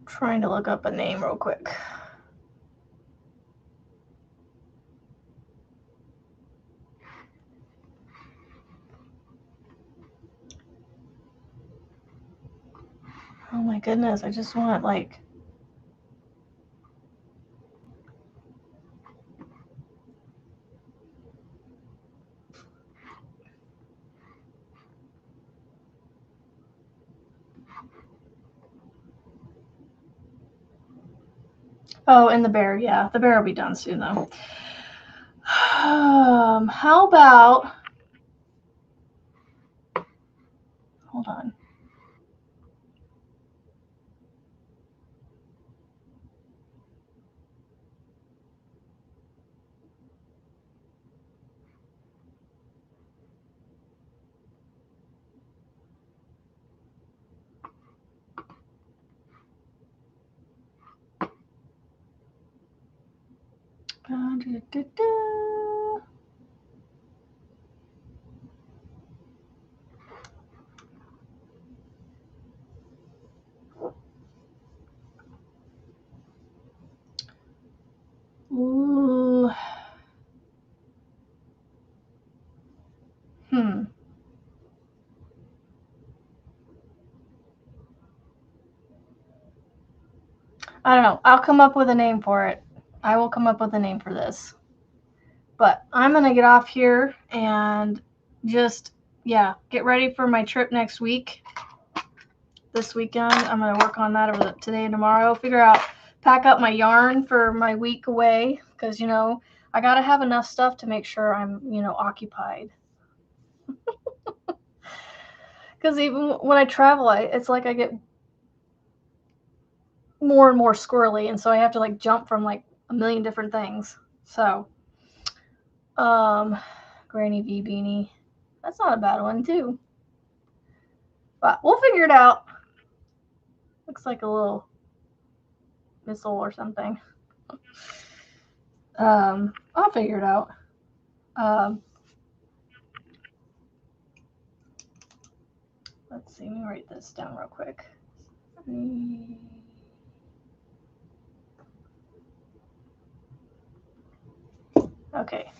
Trying to look up a name real quick. Oh my goodness, I just want like oh, and the bear, yeah. The bear will be done soon though. How about hold on. Ooh. I don't know. I'll come up with a name for it. I will come up with a name for this. But I'm going to get off here and just, yeah, get ready for my trip next week. This weekend, I'm going to work on that over today and tomorrow. Pack up my yarn for my week away. Because, you know, I got to have enough stuff to make sure I'm, you know, occupied. Because even when I travel, it's like I get more and more squirrely. And so I have to, like, jump from, like, a million different things. So, Granny V beanie. That's not a bad one, too. But we'll figure it out. Looks like a little missile or something. I'll figure it out. Let's see, let me write this down real quick. Okay.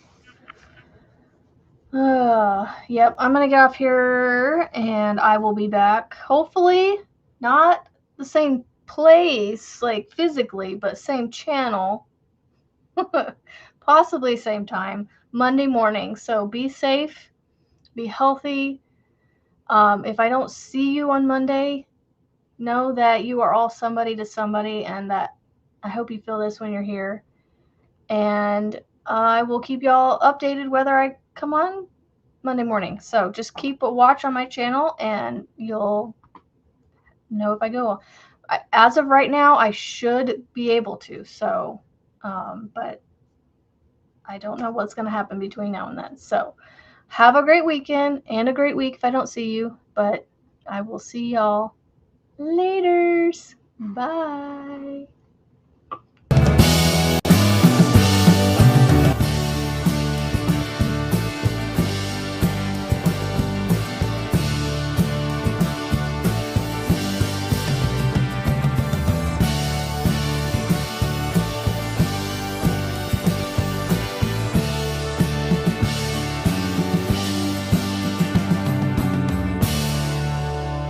Yep, I'm gonna get off here and I will be back. Hopefully, not the same place, like physically, but same channel. Possibly same time, Monday morning. So be safe, be healthy. If I don't see you on Monday, know that you are all somebody to somebody, and that I hope you feel this when you're here. And I will keep y'all updated whether I come on Monday morning. So just keep a watch on my channel and you'll know if I go. As of right now, I should be able to. So, but I don't know what's going to happen between now and then. So have a great weekend and a great week if I don't see you. But I will see y'all laters. Bye.